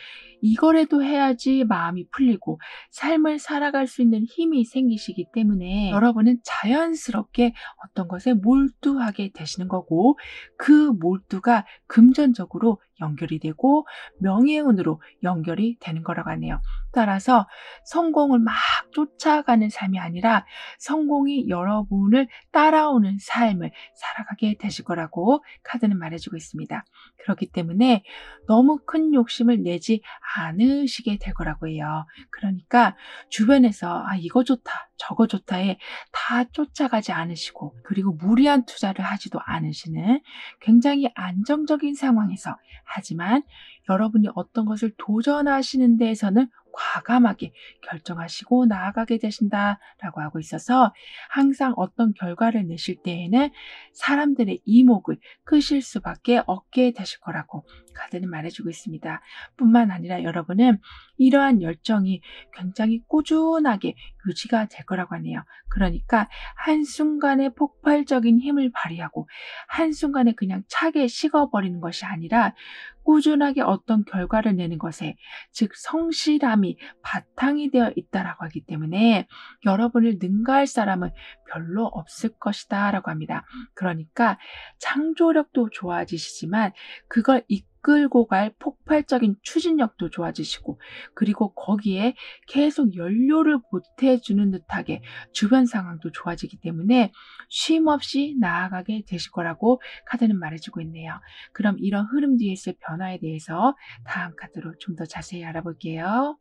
이거라도 해야지 마음이 풀리고 삶을 살아갈 수 있는 힘이 생기시기 때문에 여러분은 자연스럽게 어떤 것에 몰두하게 되시는 거고, 그 몰두가 금전적으로 연결이 되고 명예운으로 연결이 되는 거라고 하네요. 따라서 성공을 막 쫓아가는 삶이 아니라 성공이 여러분을 따라오는 삶을 살아가게 되실 거라고 카드는 말해주고 있습니다. 그렇기 때문에 너무 큰 욕심을 내지 않으시게 될 거라고 해요. 그러니까 주변에서 이거 좋다, 저거 좋다에 다 쫓아가지 않으시고, 그리고 무리한 투자를 하지도 않으시는 굉장히 안정적인 상황에서, 하지만 여러분이 어떤 것을 도전하시는 데에서는 과감하게 결정하시고 나아가게 되신다라고 하고 있어서, 항상 어떤 결과를 내실 때에는 사람들의 이목을 끄실 수밖에 없게 되실 거라고 카드는 말해주고 있습니다. 뿐만 아니라 여러분은 이러한 열정이 굉장히 꾸준하게 유지가 될 거라고 하네요. 그러니까 한순간에 폭발적인 힘을 발휘하고 한순간에 그냥 차게 식어버리는 것이 아니라 꾸준하게 어떤 결과를 내는 것에, 즉 성실함이 바탕이 되어 있다라고 하기 때문에 여러분을 능가할 사람은 별로 없을 것이다 라고 합니다. 그러니까 창조력도 좋아지시지만 그걸 이끌고 갈 폭발적인 추진력도 좋아지시고, 그리고 거기에 계속 연료를 보태주는 듯하게 주변 상황도 좋아지기 때문에 쉼없이 나아가게 되실 거라고 카드는 말해주고 있네요. 그럼 이런 흐름 뒤에 있을 변화에 대해서 다음 카드로 좀 더 자세히 알아볼게요.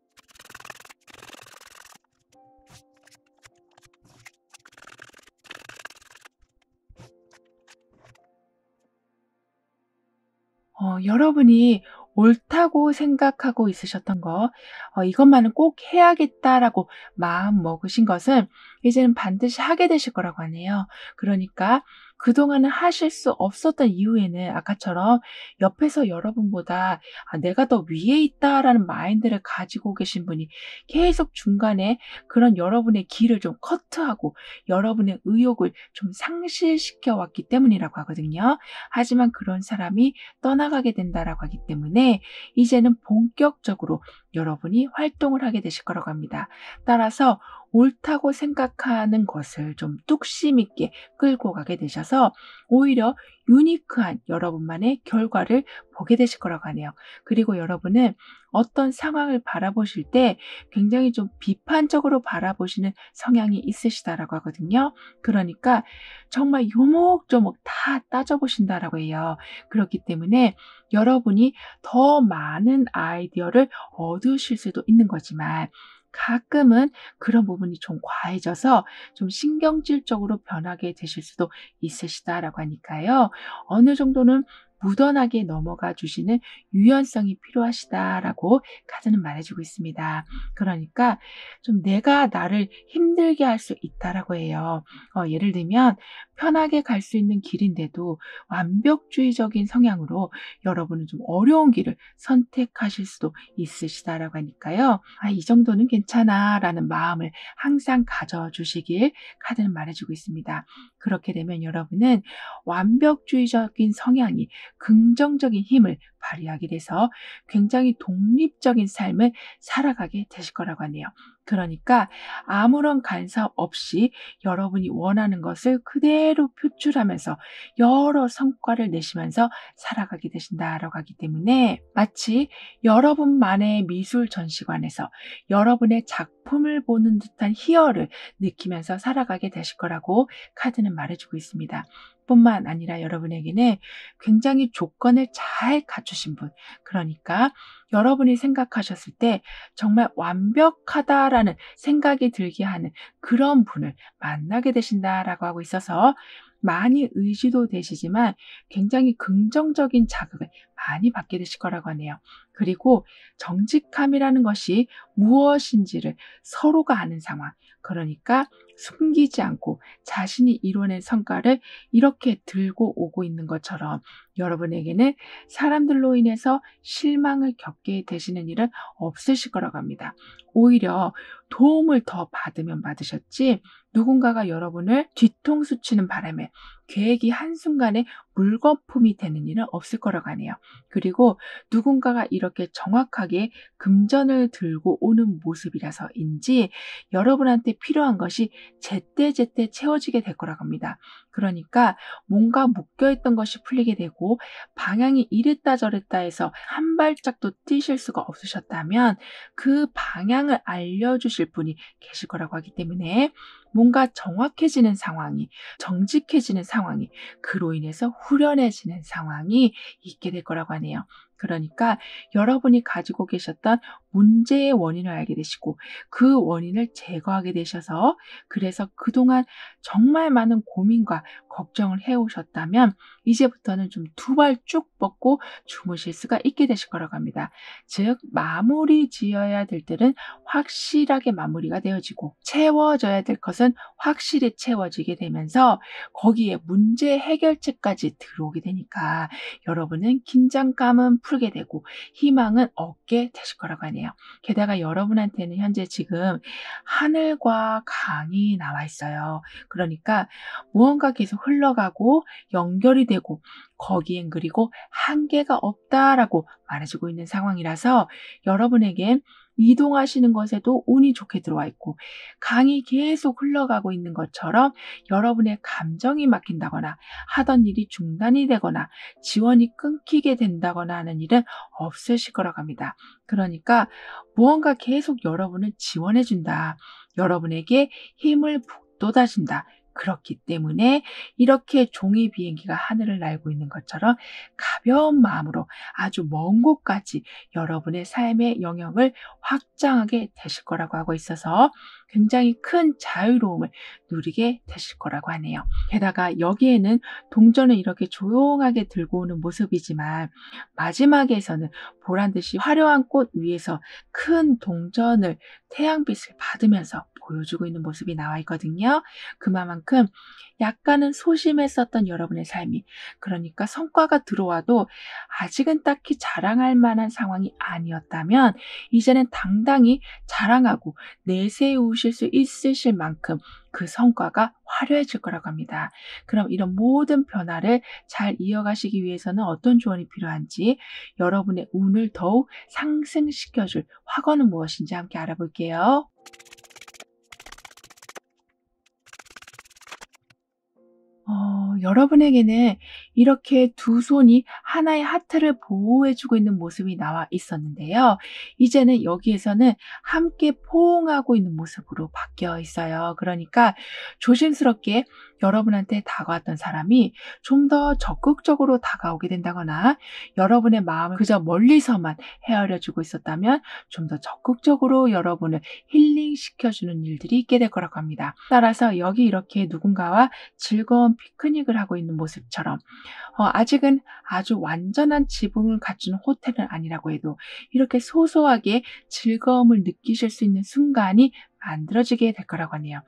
여러분이 옳다고 생각하고 있으셨던 거, 이것만은 꼭 해야겠다라고 마음 먹으신 것은 이제는 반드시 하게 되실 거라고 하네요. 그러니까 그동안은 하실 수 없었던 이유에는 아까처럼 옆에서 여러분보다 내가 더 위에 있다라는 마인드를 가지고 계신 분이 계속 중간에 그런 여러분의 길을 좀 커트하고 여러분의 의욕을 좀 상실시켜 왔기 때문이라고 하거든요. 하지만 그런 사람이 떠나가게 된다라고 하기 때문에 이제는 본격적으로 여러분이 활동을 하게 되실 거라고 합니다. 따라서 옳다고 생각하는 것을 좀 뚝심 있게 끌고 가게 되셔서 오히려 유니크한 여러분만의 결과를 보게 되실 거라고 하네요. 그리고 여러분은 어떤 상황을 바라보실 때 굉장히 좀 비판적으로 바라보시는 성향이 있으시다라고 하거든요. 그러니까 정말 요목조목 다 따져보신다라고 해요. 그렇기 때문에 여러분이 더 많은 아이디어를 얻으실 수도 있는 거지만 가끔은 그런 부분이 좀 과해져서 좀 신경질적으로 변하게 되실 수도 있으시다라고 하니까요. 어느 정도는 무던하게 넘어가 주시는 유연성이 필요하시다라고 카드는 말해주고 있습니다. 그러니까 좀 내가 나를 힘들게 할 수 있다라고 해요. 예를 들면 편하게 갈 수 있는 길인데도 완벽주의적인 성향으로 여러분은 좀 어려운 길을 선택하실 수도 있으시다라고 하니까요. 이 정도는 괜찮아라는 마음을 항상 가져주시길 카드는 말해주고 있습니다. 그렇게 되면 여러분은 완벽주의적인 성향이 긍정적인 힘을 발휘하게 돼서 굉장히 독립적인 삶을 살아가게 되실 거라고 하네요. 그러니까 아무런 간섭 없이 여러분이 원하는 것을 그대로 표출하면서 여러 성과를 내시면서 살아가게 되신다라고 하기 때문에 마치 여러분만의 미술 전시관에서 여러분의 작품을 보는 듯한 희열을 느끼면서 살아가게 되실 거라고 카드는 말해주고 있습니다. 뿐만 아니라 여러분에게는 굉장히 조건을 잘 갖추신 분, 그러니까 여러분이 생각하셨을 때 정말 완벽하다라는 생각이 들게 하는 그런 분을 만나게 되신다라고 하고 있어서 많이 의지도 되시지만 굉장히 긍정적인 자극을 많이 받게 되실 거라고 하네요. 그리고 정직함이라는 것이 무엇인지를 서로가 아는 상황, 그러니까 숨기지 않고 자신이 이뤄낸 성과를 이렇게 들고 오고 있는 것처럼 여러분에게는 사람들로 인해서 실망을 겪게 되시는 일은 없으실 거라고 합니다. 오히려 도움을 더 받으면 받으셨지 누군가가 여러분을 뒤통수 치는 바람에 계획이 한순간에 물거품이 되는 일은 없을 거라고 하네요. 그리고 누군가가 이렇게 정확하게 금전을 들고 오는 모습이라서인지 여러분한테 필요한 것이 제때제때 채워지게 될 거라고 합니다. 그러니까 뭔가 묶여있던 것이 풀리게 되고 방향이 이랬다 저랬다 해서 한 발짝도 뛰실 수가 없으셨다면 그 방향을 알려주실 분이 계실 거라고 하기 때문에 뭔가 정확해지는 상황이, 정직해지는 상황이, 그로 인해서 후련해지는 상황이 있게 될 거라고 하네요. 그러니까 여러분이 가지고 계셨던 문제의 원인을 알게 되시고 그 원인을 제거하게 되셔서, 그래서 그동안 정말 많은 고민과 걱정을 해오셨다면 이제부터는 좀 두 발 쭉 뻗고 주무실 수가 있게 되실 거라고 합니다. 즉, 마무리 지어야 될 때는 확실하게 마무리가 되어지고 채워져야 될 것은 확실히 채워지게 되면서 거기에 문제 해결책까지 들어오게 되니까 여러분은 긴장감은 풀게 되고 희망은 얻게 되실 거라고 하네요. 게다가 여러분한테는 현재 지금 하늘과 강이 나와 있어요. 그러니까 무언가 계속 흘러가고 연결이 되고 거기엔 그리고 한계가 없다라고 말해주고 있는 상황이라서 여러분에겐 이동하시는 것에도 운이 좋게 들어와 있고 강이 계속 흘러가고 있는 것처럼 여러분의 감정이 막힌다거나 하던 일이 중단이 되거나 지원이 끊기게 된다거나 하는 일은 없으실 거라고 합니다. 그러니까 무언가 계속 여러분을 지원해 준다. 여러분에게 힘을 북돋아준다. 그렇기 때문에 이렇게 종이 비행기가 하늘을 날고 있는 것처럼 가벼운 마음으로 아주 먼 곳까지 여러분의 삶의 영역을 확장하게 되실 거라고 하고 있어서 굉장히 큰 자유로움을 누리게 되실 거라고 하네요. 게다가 여기에는 동전을 이렇게 조용하게 들고 오는 모습이지만 마지막에서는 보란듯이 화려한 꽃 위에서 큰 동전을 태양빛을 받으면서 보여주고 있는 모습이 나와 있거든요. 그만큼 약간은 소심했었던 여러분의 삶이, 그러니까 성과가 들어와도 아직은 딱히 자랑할 만한 상황이 아니었다면 이제는 당당히 자랑하고 내세우실 수 있으실 만큼 그 성과가 화려해질 거라고 합니다. 그럼 이런 모든 변화를 잘 이어가시기 위해서는 어떤 조언이 필요한지, 여러분의 운을 더욱 상승시켜줄 확언은 무엇인지 함께 알아볼게요. 여러분에게는 이렇게 두 손이 하나의 하트를 보호해주고 있는 모습이 나와 있었는데요. 이제는 여기에서는 함께 포옹하고 있는 모습으로 바뀌어 있어요. 그러니까 조심스럽게 여러분한테 다가왔던 사람이 좀 더 적극적으로 다가오게 된다거나 여러분의 마음을 그저 멀리서만 헤아려주고 있었다면 좀 더 적극적으로 여러분을 힐링시켜주는 일들이 있게 될 거라고 합니다. 따라서 여기 이렇게 누군가와 즐거운 피크닉을 하고 있는 모습처럼 아직은 아주 완전한 지붕을 갖춘 호텔은 아니라고 해도 이렇게 소소하게 즐거움을 느끼실 수 있는 순간이 만들어지게 될 거라고 하네요.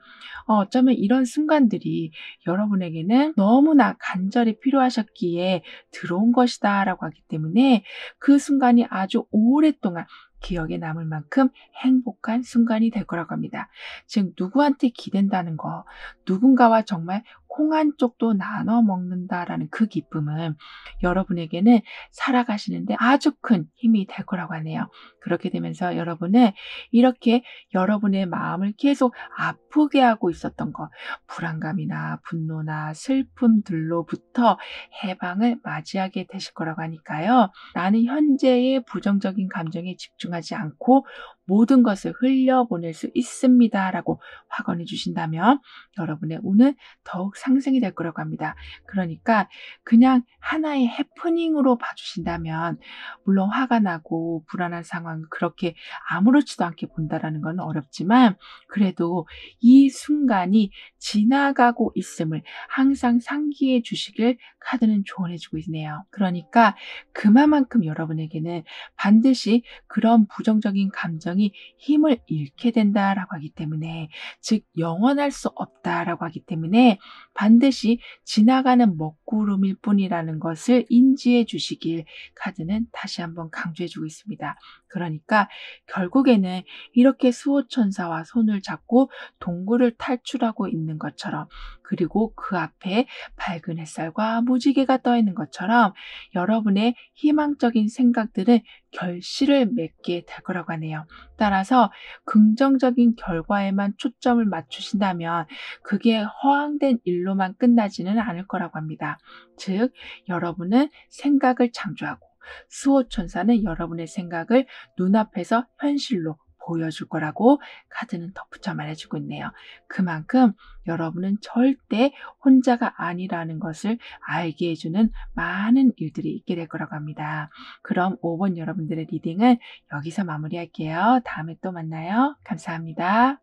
어쩌면 이런 순간들이 여러분에게는 너무나 간절히 필요하셨기에 들어온 것이다라고 하기 때문에 그 순간이 아주 오랫동안 기억에 남을 만큼 행복한 순간이 될 거라고 합니다. 즉, 누구한테 기댄다는 거, 누군가와 정말 콩 한 쪽도 나눠 먹는다라는 그 기쁨은 여러분에게는 살아가시는데 아주 큰 힘이 될 거라고 하네요. 그렇게 되면서 여러분은 이렇게 여러분의 마음을 계속 아프게 하고 있었던 것, 불안감이나 분노나 슬픔들로부터 해방을 맞이하게 되실 거라고 하니까요. 나는 현재의 부정적인 감정에 집중하지 않고 모든 것을 흘려보낼 수 있습니다라고 확언해 주신다면 여러분의 운은 더욱 상승이 될 거라고 합니다. 그러니까 그냥 하나의 해프닝으로 봐주신다면, 물론 화가 나고 불안한 상황을 그렇게 아무렇지도 않게 본다라는 건 어렵지만 그래도 이 순간이 지나가고 있음을 항상 상기해 주시길 카드는 조언해 주고 있네요. 그러니까 그만큼 여러분에게는 반드시 그런 부정적인 감정이 힘을 잃게 된다라고 하기 때문에, 즉 영원할 수 없다라고 하기 때문에 반드시 지나가는 먹구름일 뿐이라는 것을 인지해 주시길 카드는 다시 한번 강조해 주고 있습니다. 그러니까 결국에는 이렇게 수호천사와 손을 잡고 동굴을 탈출하고 있는 것처럼, 그리고 그 앞에 밝은 햇살과 무지개가 떠 있는 것처럼 여러분의 희망적인 생각들은 결실을 맺게 될 거라고 하네요. 따라서 긍정적인 결과에만 초점을 맞추신다면 그게 허황된 일로만 끝나지는 않을 거라고 합니다. 즉, 여러분은 생각을 창조하고 수호천사는 여러분의 생각을 눈앞에서 현실로 보여줄 거라고 카드는 덧붙여 말해주고 있네요. 그만큼 여러분은 절대 혼자가 아니라는 것을 알게 해주는 많은 일들이 있게 될 거라고 합니다. 그럼 5번 여러분들의 리딩은 여기서 마무리할게요. 다음에 또 만나요. 감사합니다.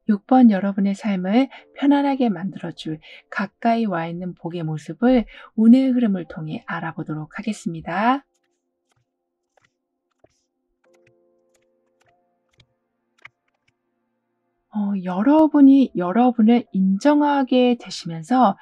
6번 여러분의 삶을 편안하게 만들어줄 가까이 와 있는 복의 모습을 운의 흐름을 통해 알아보도록 하겠습니다. 여러분이 여러분을 인정하게 되시면서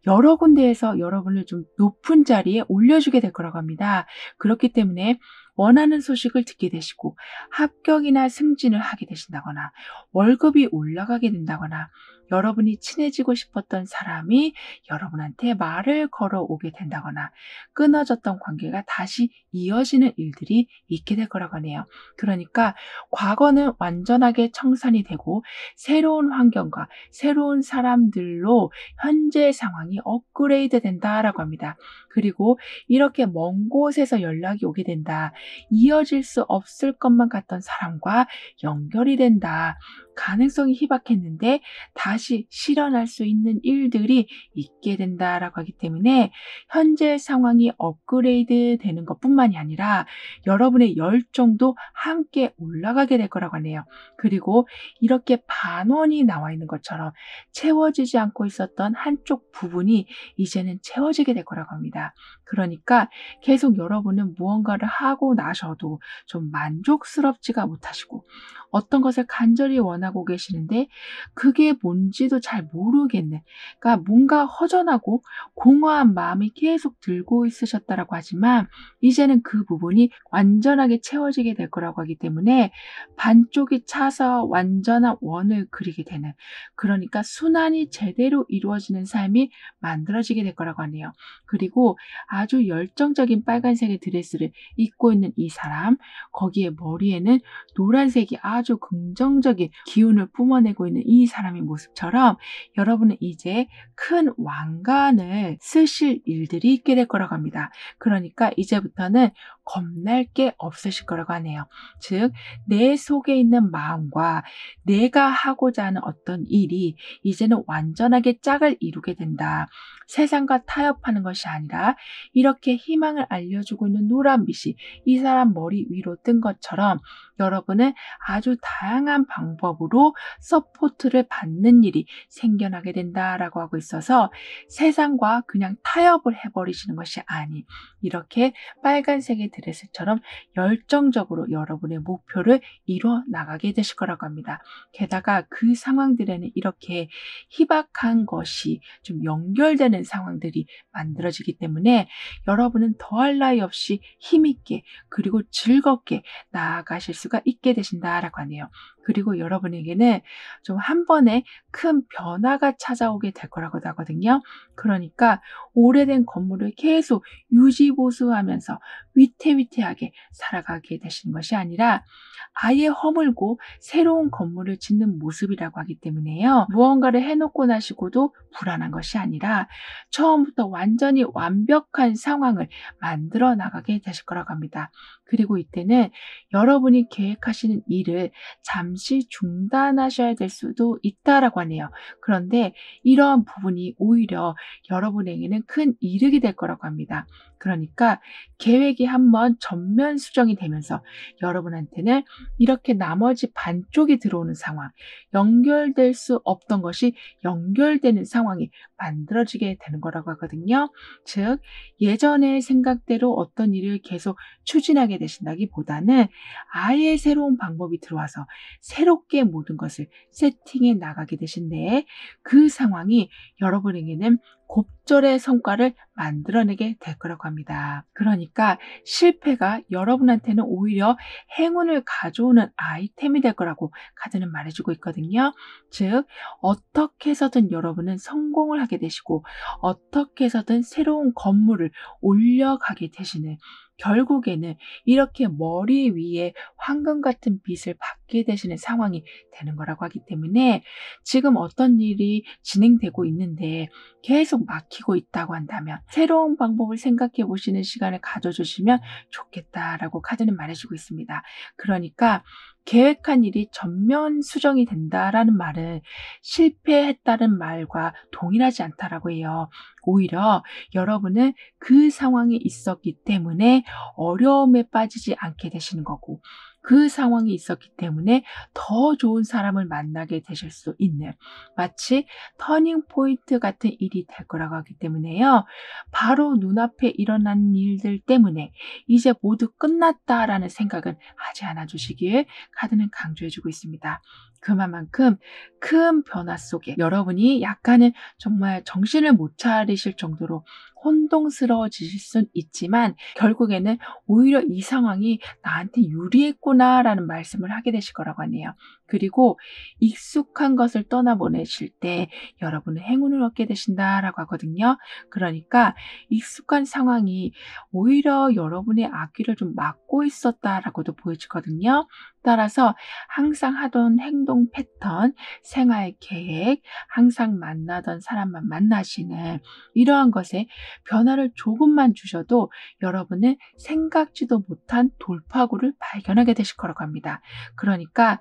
여러 군데에서 여러분을 좀 높은 자리에 올려주게 될 거라고 합니다. 그렇기 때문에 원하는 소식을 듣게 되시고 합격이나 승진을 하게 되신다거나 월급이 올라가게 된다거나 여러분이 친해지고 싶었던 사람이 여러분한테 말을 걸어오게 된다거나 끊어졌던 관계가 다시 이어지는 일들이 있게 될 거라고 하네요. 그러니까 과거는 완전하게 청산이 되고 새로운 환경과 새로운 사람들로 현재 상황이 업그레이드 된다라고 합니다. 그리고 이렇게 먼 곳에서 연락이 오게 된다. 이어질 수 없을 것만 같던 사람과 연결이 된다. 가능성이 희박했는데 다시 실현할 수 있는 일들이 있게 된다라고 하기 때문에 현재 상황이 업그레이드 되는 것뿐만이 아니라 여러분의 열정도 함께 올라가게 될 거라고 하네요. 그리고 이렇게 반원이 나와 있는 것처럼 채워지지 않고 있었던 한쪽 부분이 이제는 채워지게 될 거라고 합니다. 그러니까 계속 여러분은 무언가를 하고 나셔도 좀 만족스럽지가 못하시고 어떤 것을 간절히 원하고 계시는데 그게 뭔지도 잘 모르겠는, 그러니까 뭔가 허전하고 공허한 마음이 계속 들고 있으셨다라고 하지만 이제는 그 부분이 완전하게 채워지게 될 거라고 하기 때문에 반쪽이 차서 완전한 원을 그리게 되는, 그러니까 순환이 제대로 이루어지는 삶이 만들어지게 될 거라고 하네요. 그리고 아주 열정적인 빨간색의 드레스를 입고 있는 이 사람, 거기에 머리에는 노란색이 아주 긍정적인 기운을 뿜어내고 있는 이 사람의 모습처럼 여러분은 이제 큰 왕관을 쓰실 일들이 있게 될 거라고 합니다. 그러니까 이제부터는 겁날 게 없으실 거라고 하네요. 즉, 내 속에 있는 마음과 내가 하고자 하는 어떤 일이 이제는 완전하게 짝을 이루게 된다. 세상과 타협하는 것이 아니라 이렇게 희망을 알려주고 있는 노란빛이 이 사람 머리 위로 뜬 것처럼 여러분은 아주 다양한 방법으로 서포트를 받는 일이 생겨나게 된다라고 하고 있어서 세상과 그냥 타협을 해버리시는 것이 아닌 이렇게 빨간색의 드레스처럼 열정적으로 여러분의 목표를 이뤄 나가게 되실 거라고 합니다. 게다가 그 상황들에는 이렇게 희박한 것이 좀 연결되는 상황들이 만들어지기 때문에 여러분은 더할 나위 없이 힘있게 그리고 즐겁게 나아가실 수가 있게 되신다라고 하네요. 그리고 여러분에게는 좀 한 번에 큰 변화가 찾아오게 될 거라고 하거든요. 그러니까 오래된 건물을 계속 유지보수하면서 위태위태하게 살아가게 되시는 것이 아니라 아예 허물고 새로운 건물을 짓는 모습이라고 하기 때문에요. 무언가를 해놓고 나시고도 불안한 것이 아니라 처음부터 완전히 완벽한 상황을 만들어 나가게 되실 거라고 합니다. 그리고 이때는 여러분이 계획하시는 일을 잠시 중단하셔야 될 수도 있다라고 하네요. 그런데 이러한 부분이 오히려 여러분에게는 큰 이득이 될 거라고 합니다. 그러니까 계획이 한번 전면 수정이 되면서 여러분한테는 이렇게 나머지 반쪽이 들어오는 상황, 연결될 수 없던 것이 연결되는 상황이 만들어지게 되는 거라고 하거든요. 즉, 예전의 생각대로 어떤 일을 계속 추진하게 되신다기보다는 아예 새로운 방법이 들어와서 새롭게 모든 것을 세팅해 나가게 되신데, 그 상황이 여러분에게는 곱절의 성과를 만들어내게 될 거라고 합니다. 그러니까 실패가 여러분한테는 오히려 행운을 가져오는 아이템이 될 거라고 카드는 말해주고 있거든요. 즉, 어떻게 해서든 여러분은 성공을 하게 되시고, 어떻게 해서든 새로운 건물을 올려가게 되시는, 결국에는 이렇게 머리 위에 황금 같은 빛을 받게 되시는 상황이 되는 거라고 하기 때문에, 지금 어떤 일이 진행되고 있는데 계속 막히고 있다고 한다면 새로운 방법을 생각해 보시는 시간을 가져주시면 좋겠다라고 카드는 말해주고 있습니다. 그러니까 계획한 일이 전면 수정이 된다라는 말은 실패했다는 말과 동일하지 않다라고 해요. 오히려 여러분은 그 상황에 있었기 때문에 어려움에 빠지지 않게 되시는 거고, 그 상황이 있었기 때문에 더 좋은 사람을 만나게 되실 수 있는, 마치 터닝 포인트 같은 일이 될 거라고 하기 때문에요. 바로 눈앞에 일어난 일들 때문에 이제 모두 끝났다라는 생각은 하지 않아 주시길 카드는 강조해 주고 있습니다. 그만큼 큰 변화 속에 여러분이 약간은 정말 정신을 못 차리실 정도로 혼동스러워지실 순 있지만, 결국에는 오히려 이 상황이 나한테 유리했구나라는 말씀을 하게 되실 거라고 하네요. 그리고 익숙한 것을 떠나보내실 때 여러분은 행운을 얻게 되신다라고 하거든요. 그러니까 익숙한 상황이 오히려 여러분의 앞길을 좀 막고 있었다라고도 보여지거든요. 따라서 항상 하던 행동 패턴, 생활 계획, 항상 만나던 사람만 만나시는 이러한 것에 변화를 조금만 주셔도 여러분은 생각지도 못한 돌파구를 발견하게 되실 거라고 합니다. 그러니까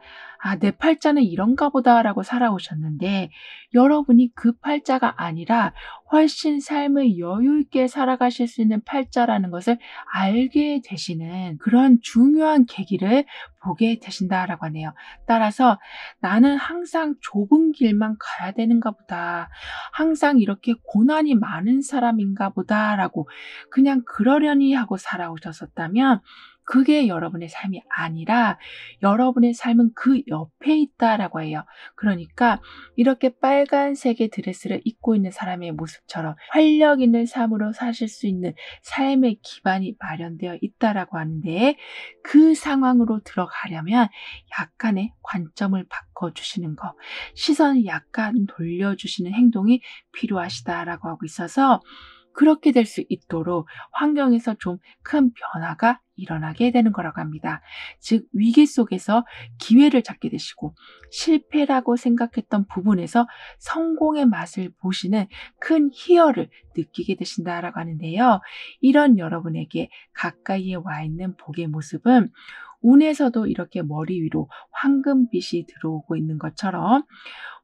내 팔자는 이런가 보다라고 살아오셨는데, 여러분이 그 팔자가 아니라 훨씬 삶을 여유 있게 살아가실 수 있는 팔자라는 것을 알게 되시는 그런 중요한 계기를 보게 되신다라고 하네요. 따라서 나는 항상 좁은 길만 가야 되는가 보다, 항상 이렇게 고난이 많은 사람인가 보다라고 그냥 그러려니 하고 살아오셨었다면, 그게 여러분의 삶이 아니라 여러분의 삶은 그 옆에 있다라고 해요. 그러니까 이렇게 빨간색의 드레스를 입고 있는 사람의 모습처럼 활력 있는 삶으로 사실 수 있는 삶의 기반이 마련되어 있다라고 하는데, 그 상황으로 들어가려면 약간의 관점을 바꿔주시는 거, 시선을 약간 돌려주시는 행동이 필요하시다라고 하고 있어서, 그렇게 될 수 있도록 환경에서 좀 큰 변화가 일어나게 되는 거라고 합니다. 즉, 위기 속에서 기회를 잡게 되시고, 실패라고 생각했던 부분에서 성공의 맛을 보시는 큰 희열을 느끼게 되신다라고 하는데요. 이런 여러분에게 가까이에 와 있는 복의 모습은 운에서도 이렇게 머리 위로 황금빛이 들어오고 있는 것처럼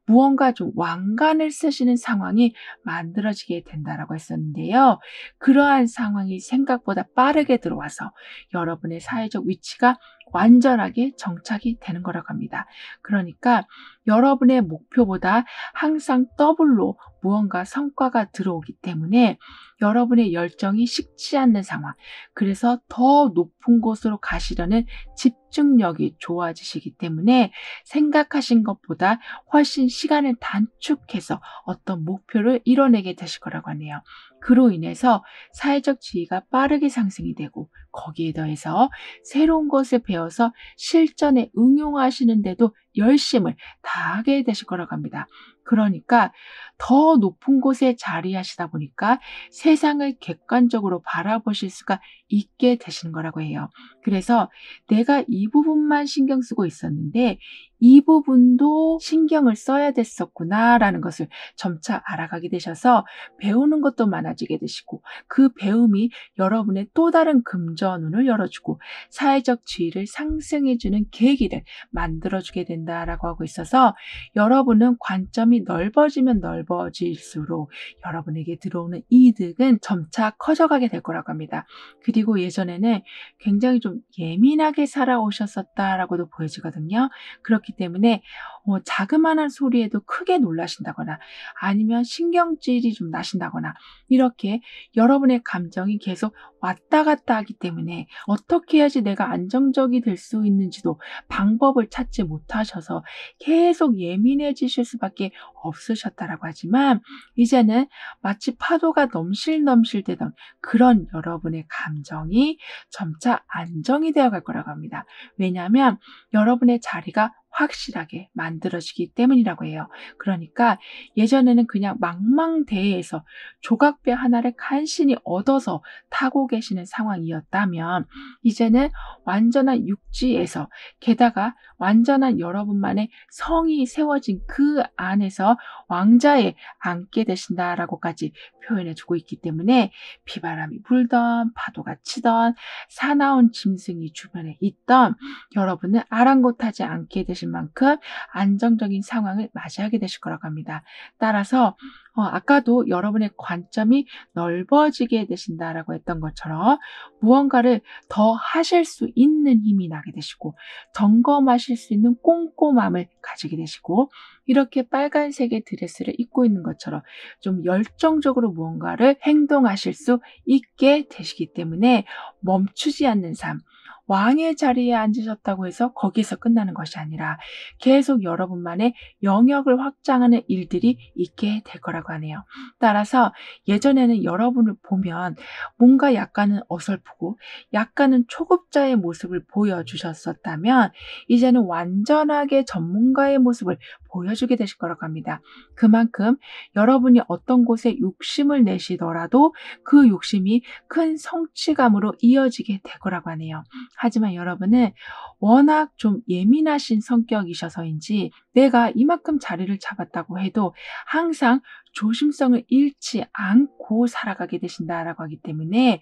무언가 좀 왕관을 쓰시는 상황이 만들어지게 된다라고 했었는데요. 그러한 상황이 생각보다 빠르게 들어와서 여러분의 사회적 위치가 완전하게 정착이 되는 거라고 합니다. 그러니까 여러분의 목표보다 항상 더블로 무언가 성과가 들어오기 때문에 여러분의 열정이 식지 않는 상황, 그래서 더 높은 곳으로 가시려는 집중력이 좋아지시기 때문에 생각하신 것보다 훨씬 시간을 단축해서 어떤 목표를 이뤄내게 되실 거라고 하네요. 그로 인해서 사회적 지위가 빠르게 상승이 되고, 거기에 더해서 새로운 것을 배워서 실전에 응용하시는데도 열심을 다하게 되실 거라고 합니다. 그러니까 더 높은 곳에 자리하시다 보니까 세상을 객관적으로 바라보실 수가 있게 되시는 거라고 해요. 그래서 내가 이 부분만 신경 쓰고 있었는데 이 부분도 신경을 써야 됐었구나라는 것을 점차 알아가게 되셔서 배우는 것도 많아지게 되시고 그 배움이 여러분의 또 다른 금전운을 열어주고 사회적 지위를 상승해주는 계기를 만들어주게 된다라고 하고 있어서 여러분은 관점이 넓어지면 넓어질수록 여러분에게 들어오는 이득은 점차 커져가게 될 거라고 합니다. 그리고 예전에는 굉장히 좀 예민하게 살아오셨었다라고도 보여지거든요. 그렇기 때문에 자그마한 소리에도 크게 놀라신다거나 아니면 신경질이 좀 나신다거나 이렇게 여러분의 감정이 계속 왔다 갔다 하기 때문에 어떻게 해야지 내가 안정적이 될 수 있는지도 방법을 찾지 못하셔서 계속 예민해지실 수밖에 없으셨다라고 하지만 이제는 마치 파도가 넘실넘실대던 그런 여러분의 감정이 점차 안정이 되어 갈 거라고 합니다. 왜냐하면 여러분의 자리가 확실하게 만들어지기 때문이라고 해요. 그러니까 예전에는 그냥 망망대해에서 조각배 하나를 간신히 얻어서 타고 계시는 상황이었다면 이제는 완전한 육지에서 게다가 완전한 여러분만의 성이 세워진 그 안에서 왕자에 앉게 되신다라고까지 표현해 주고 있기 때문에 비바람이 불던 파도가 치던 사나운 짐승이 주변에 있던 여러분은 아랑곳하지 않게 되실 만큼 안정적인 상황을 맞이하게 되실 거라고 합니다. 따라서 아까도 여러분의 관점이 넓어지게 되신다라고 했던 것처럼 무언가를 더 하실 수 있는 힘이 나게 되시고 점검하실 수 있는 꼼꼼함을 가지게 되시고 이렇게 빨간색의 드레스를 입고 있는 것처럼 좀 열정적으로 무언가를 행동하실 수 있게 되시기 때문에 멈추지 않는 삶, 왕의 자리에 앉으셨다고 해서 거기서 끝나는 것이 아니라 계속 여러분만의 영역을 확장하는 일들이 있게 될 거라고 하네요. 따라서 예전에는 여러분을 보면 뭔가 약간은 어설프고 약간은 초급자의 모습을 보여주셨었다면 이제는 완전하게 전문가의 모습을 보여주게 되실 거라고 합니다. 그만큼 여러분이 어떤 곳에 욕심을 내시더라도 그 욕심이 큰 성취감으로 이어지게 될 거라고 하네요. 하지만 여러분은 워낙 좀 예민하신 성격이셔서인지 내가 이만큼 자리를 잡았다고 해도 항상 조심성을 잃지 않고 살아가게 되신다라고 하기 때문에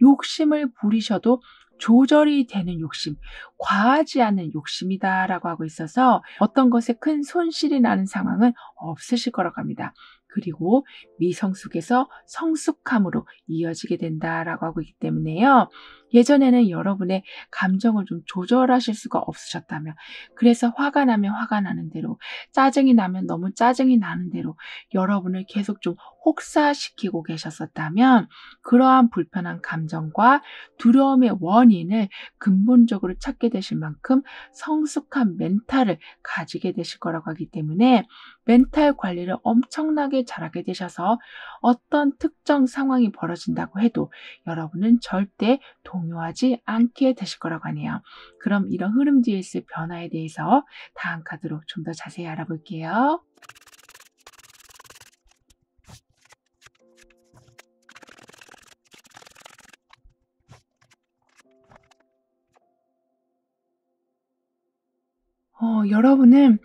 욕심을 부리셔도 조절이 되는 욕심, 과하지 않은 욕심이다라고 하고 있어서 어떤 것에 큰 손실이 나는 상황은 없으실 거라고 합니다. 그리고 미성숙에서 성숙함으로 이어지게 된다라고 하고 있기 때문에요. 예전에는 여러분의 감정을 좀 조절하실 수가 없으셨다면 그래서 화가 나면 화가 나는 대로 짜증이 나면 너무 짜증이 나는 대로 여러분을 계속 좀 혹사시키고 계셨었다면 그러한 불편한 감정과 두려움의 원인을 근본적으로 찾게 되실 만큼 성숙한 멘탈을 가지게 되실 거라고 하기 때문에 멘탈 관리를 엄청나게 잘하게 되셔서 어떤 특정 상황이 벌어진다고 해도 여러분은 절대 동요하지 않게 되실 거라고 하네요. 그럼 이런 흐름 뒤에 있을 변화에 대해서 다음 카드로 좀 더 자세히 알아볼게요. 여러분은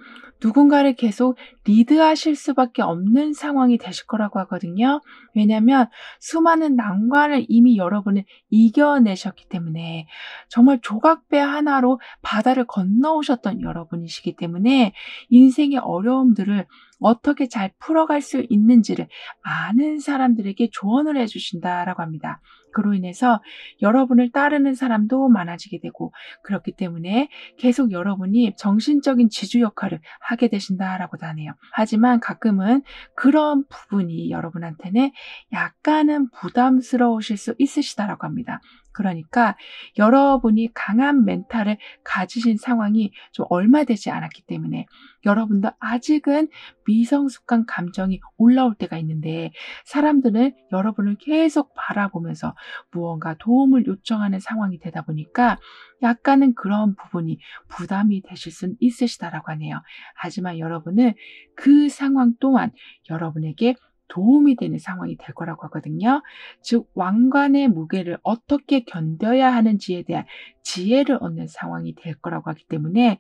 누군가를 계속 리드하실 수밖에 없는 상황이 되실 거라고 하거든요. 왜냐하면 수많은 난관을 이미 여러분은 이겨내셨기 때문에 정말 조각배 하나로 바다를 건너오셨던 여러분이시기 때문에 인생의 어려움들을 어떻게 잘 풀어갈 수 있는지를 많은 사람들에게 조언을 해주신다라고 합니다. 그로 인해서 여러분을 따르는 사람도 많아지게 되고 그렇기 때문에 계속 여러분이 정신적인 지주 역할을 하게 되신다라고도 하네요. 하지만 가끔은 그런 부분이 여러분한테는 약간은 부담스러우실 수 있으시다라고 합니다. 그러니까 여러분이 강한 멘탈을 가지신 상황이 좀 얼마 되지 않았기 때문에 여러분도 아직은 미성숙한 감정이 올라올 때가 있는데 사람들은 여러분을 계속 바라보면서 무언가 도움을 요청하는 상황이 되다 보니까 약간은 그런 부분이 부담이 되실 수는 있으시다라고 하네요. 하지만 여러분은 그 상황 또한 여러분에게 도움이 되는 상황이 될 거라고 하거든요. 즉 왕관의 무게를 어떻게 견뎌야 하는지에 대한 지혜를 얻는 상황이 될 거라고 하기 때문에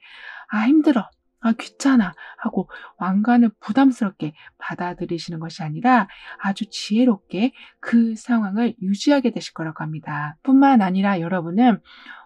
'아 힘들어. 아, 귀찮아 하고 왕관을 부담스럽게 받아들이시는 것이 아니라 아주 지혜롭게 그 상황을 유지하게 되실 거라고 합니다. 뿐만 아니라 여러분은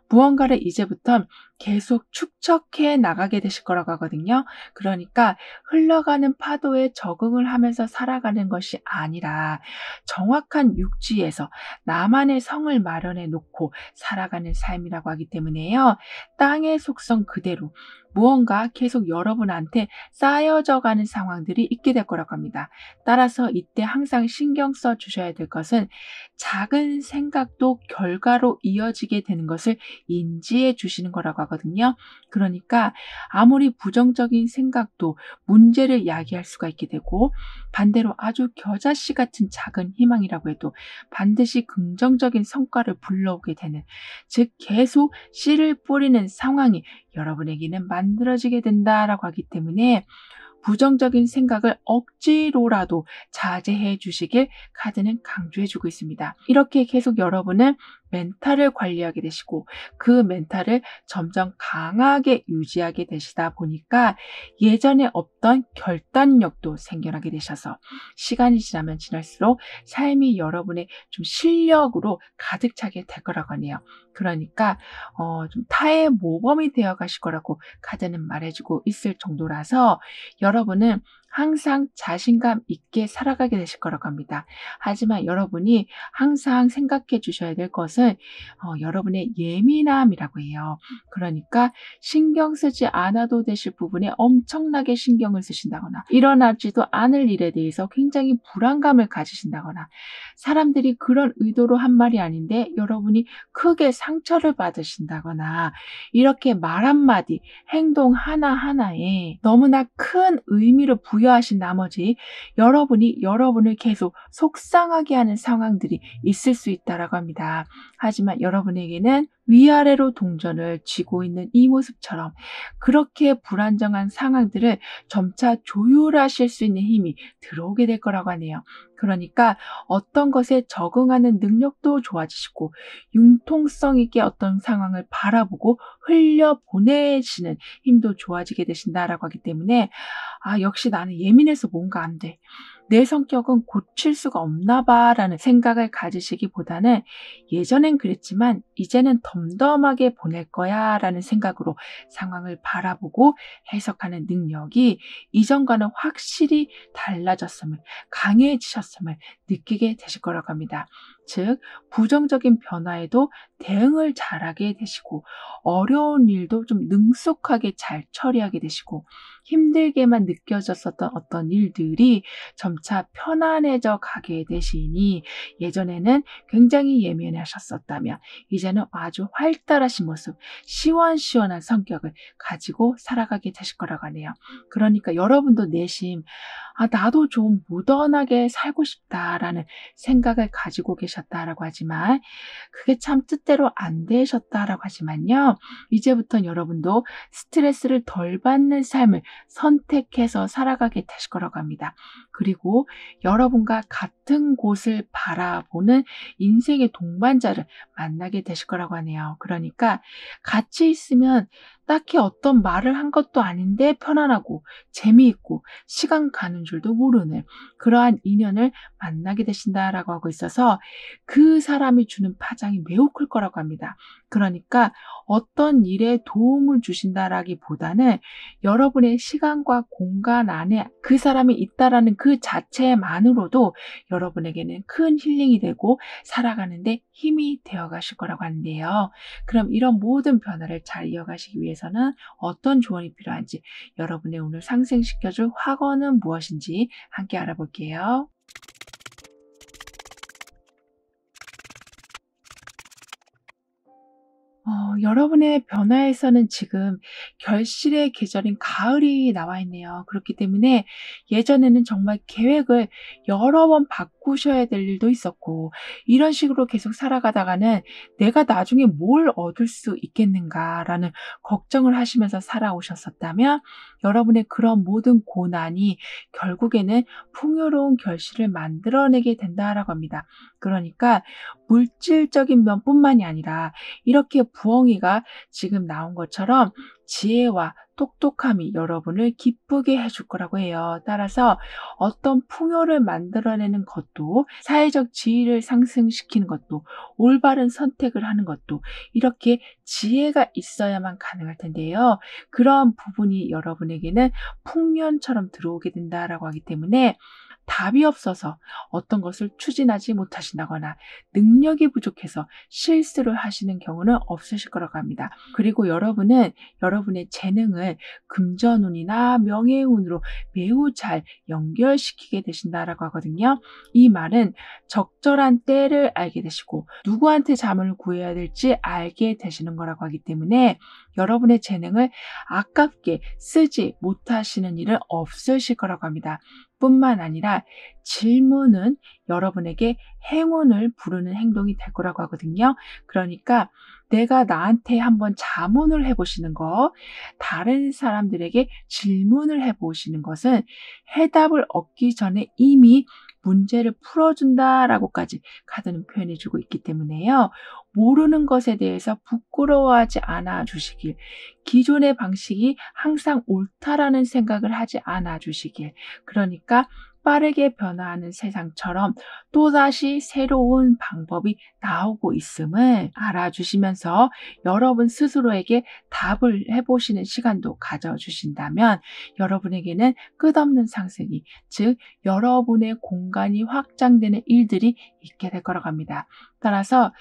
무언가를 이제부터 계속 축적해 나가게 되실 거라고 하거든요. 그러니까 흘러가는 파도에 적응을 하면서 살아가는 것이 아니라 정확한 육지에서 나만의 성을 마련해 놓고 살아가는 삶이라고 하기 때문에요. 땅의 속성 그대로 무언가 계속 여러분한테 쌓여져 가는 상황들이 있게 될 거라고 합니다. 따라서 이때 항상 신경 써 주셔야 될 것은 작은 생각도 결과로 이어지게 되는 것을 인지해 주시는 거라고 하거든요. 그러니까 아무리 부정적인 생각도 문제를 야기할 수가 있게 되고, 반대로 아주 겨자씨 같은 작은 희망이라고 해도 반드시 긍정적인 성과를 불러오게 되는, 즉 계속 씨를 뿌리는 상황이 여러분에게는 만들어지게 된다라고 하기 때문에 부정적인 생각을 억지로라도 자제해 주시길 카드는 강조해 주고 있습니다. 이렇게 계속 여러분은 멘탈을 관리하게 되시고 그 멘탈을 점점 강하게 유지하게 되시다 보니까 예전에 없던 결단력도 생겨나게 되셔서 시간이 지나면 지날수록 삶이 여러분의 좀 실력으로 가득 차게 될 거라고 하네요. 그러니까 좀 타의 모범이 되어 가실 거라고 카드는 말해주고 있을 정도라서 여러분은 항상 자신감 있게 살아가게 되실 거라고 합니다. 하지만 여러분이 항상 생각해 주셔야 될 것은 여러분의 예민함이라고 해요. 그러니까 신경 쓰지 않아도 되실 부분에 엄청나게 신경을 쓰신다거나 일어나지도 않을 일에 대해서 굉장히 불안감을 가지신다거나 사람들이 그런 의도로 한 말이 아닌데 여러분이 크게 상처를 받으신다거나 이렇게 말 한마디, 행동 하나하나에 너무나 큰 의미를 부여하신 나머지 여러분이 여러분을 계속 속상하게 하는 상황들이 있을 수 있다라고 합니다. 하지만 여러분에게는 위아래로 동전을 쥐고 있는 이 모습처럼 그렇게 불안정한 상황들을 점차 조율하실 수 있는 힘이 들어오게 될 거라고 하네요. 그러니까 어떤 것에 적응하는 능력도 좋아지시고 융통성 있게 어떤 상황을 바라보고 흘려보내시는 힘도 좋아지게 되신다라고 하기 때문에 역시 나는 예민해서 뭔가 안 돼. 내 성격은 고칠 수가 없나 봐라는 생각을 가지시기보다는 예전엔 그랬지만 이제는 덤덤하게 보낼 거야라는 생각으로 상황을 바라보고 해석하는 능력이 이전과는 확실히 달라졌음을, 강해지셨음을 느끼게 되실 거라고 합니다. 즉 부정적인 변화에도 대응을 잘하게 되시고 어려운 일도 좀 능숙하게 잘 처리하게 되시고 힘들게만 느껴졌었던 어떤 일들이 점차 편안해져 가게 되시니 예전에는 굉장히 예민하셨었다면 이제는 아주 활달하신 모습, 시원시원한 성격을 가지고 살아가게 되실 거라고 하네요. 그러니까 여러분도 내심 나도 좀 무던하게 살고 싶다라는 생각을 가지고 계셨다라고 하지만 그게 참 뜻대로 안 되셨다라고 하지만요. 이제부터는 여러분도 스트레스를 덜 받는 삶을 선택해서 살아가게 되실 거라고 합니다. 그리고 여러분과 같은 곳을 바라보는 인생의 동반자를 만나게 되실 거라고 하네요. 그러니까 같이 있으면 딱히 어떤 말을 한 것도 아닌데 편안하고 재미있고 시간 가는 줄도 모르는 그러한 인연을 만나게 되신다라고 하고 있어서 그 사람이 주는 파장이 매우 클 거라고 합니다. 그러니까 어떤 일에 도움을 주신다라기보다는 여러분의 시간과 공간 안에 그 사람이 있다라는 그 자체만으로도 여러분에게는 큰 힐링이 되고 살아가는데 힘이 되어 가실 거라고 하는데요. 그럼 이런 모든 변화를 잘 이어가시기 위해서는 어떤 조언이 필요한지, 여러분의 운을 상승시켜줄 학원은 무엇인지 함께 알아볼게요. 여러분의 변화에서는 지금 결실의 계절인 가을이 나와 있네요. 그렇기 때문에 예전에는 정말 계획을 여러 번 바꾸셔야 될 일도 있었고 이런 식으로 계속 살아가다가는 '내가 나중에 뭘 얻을 수 있겠는가.'라는 걱정을 하시면서 살아오셨었다면 여러분의 그런 모든 고난이 결국에는 풍요로운 결실을 만들어내게 된다라고 합니다. 그러니까 물질적인 면뿐만이 아니라 이렇게 부엉이가 지금 나온 것처럼 지혜와 똑똑함이 여러분을 기쁘게 해줄 거라고 해요. 따라서 어떤 풍요를 만들어내는 것도, 사회적 지위를 상승시키는 것도, 올바른 선택을 하는 것도 이렇게 지혜가 있어야만 가능할 텐데요. 그런 부분이 여러분에게는 풍년처럼 들어오게 된다라고 하기 때문에 답이 없어서 어떤 것을 추진하지 못하신다거나 능력이 부족해서 실수를 하시는 경우는 없으실 거라고 합니다. 그리고 여러분은 여러분의 재능을 금전운이나 명예운으로 매우 잘 연결시키게 되신다라고 하거든요. 이 말은 적절한 때를 알게 되시고 누구한테 자문을 구해야 될지 알게 되시는 거라고 하기 때문에 여러분의 재능을 아깝게 쓰지 못하시는 일은 없으실 거라고 합니다. 뿐만 아니라 질문은 여러분에게 행운을 부르는 행동이 될 거라고 하거든요. 그러니까 내가 나한테 한번 자문을 해보시는 거, 다른 사람들에게 질문을 해보시는 것은 해답을 얻기 전에 이미 문제를 풀어준다라고까지 카드는 표현해주고 있기 때문에요. 모르는 것에 대해서 부끄러워하지 않아 주시길, 기존의 방식이 항상 옳다라는 생각을 하지 않아 주시길, 그러니까 빠르게 변화하는 세상처럼 또다시 새로운 방법이 나오고 있음을 알아주시면서 여러분 스스로에게 답을 해보시는 시간도 가져주신다면 여러분에게는 끝없는 상승이, 즉 여러분의 공간이 확장되는 일들이 있게 될 거라고 합니다. 따라서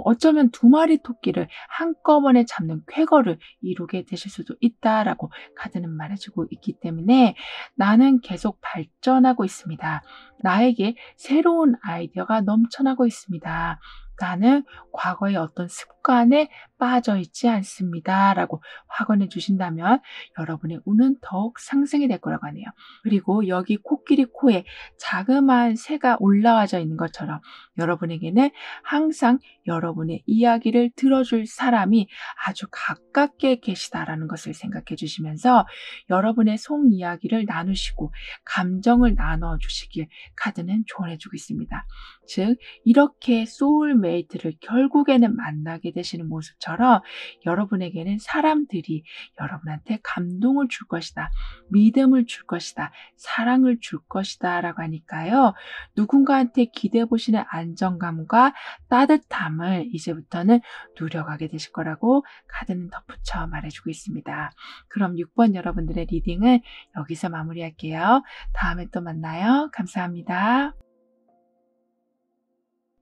어쩌면 두 마리 토끼를 한꺼번에 잡는 쾌거를 이루게 되실 수도 있다라고 카드는 말해주고 있기 때문에 나는 계속 발전하고 있습니다. 나에게 새로운 아이디어가 넘쳐나고 있습니다. 나는 과거의 어떤 습관에 빠져 있지 않습니다. 라고 확언해 주신다면 여러분의 운은 더욱 상승이 될 거라고 하네요. 그리고 여기 코끼리 코에 자그마한 새가 올라와져 있는 것처럼 여러분에게는 항상 여러분의 이야기를 들어줄 사람이 아주 가깝게 계시다라는 것을 생각해 주시면서 여러분의 속 이야기를 나누시고 감정을 나눠주시길 카드는 조언해 주고 있습니다. 즉 이렇게 소울메이트를 결국에는 만나게 되시는 모습처럼 여러분에게는 사람들이 여러분한테 감동을 줄 것이다, 믿음을 줄 것이다, 사랑을 줄 것이다 라고 하니까요. 누군가한테 기대해 보시는 안정감과 따뜻함을 이제부터는 누려가게 되실 거라고 카드는 덧붙여 말해주고 있습니다. 그럼 6번 여러분들의 리딩은 여기서 마무리할게요. 다음에 또 만나요. 감사합니다.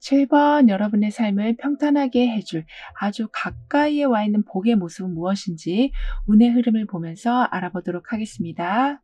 7번 여러분의 삶을 평탄하게 해줄 아주 가까이에 와 있는 복의 모습은 무엇인지 운의 흐름을 보면서 알아보도록 하겠습니다.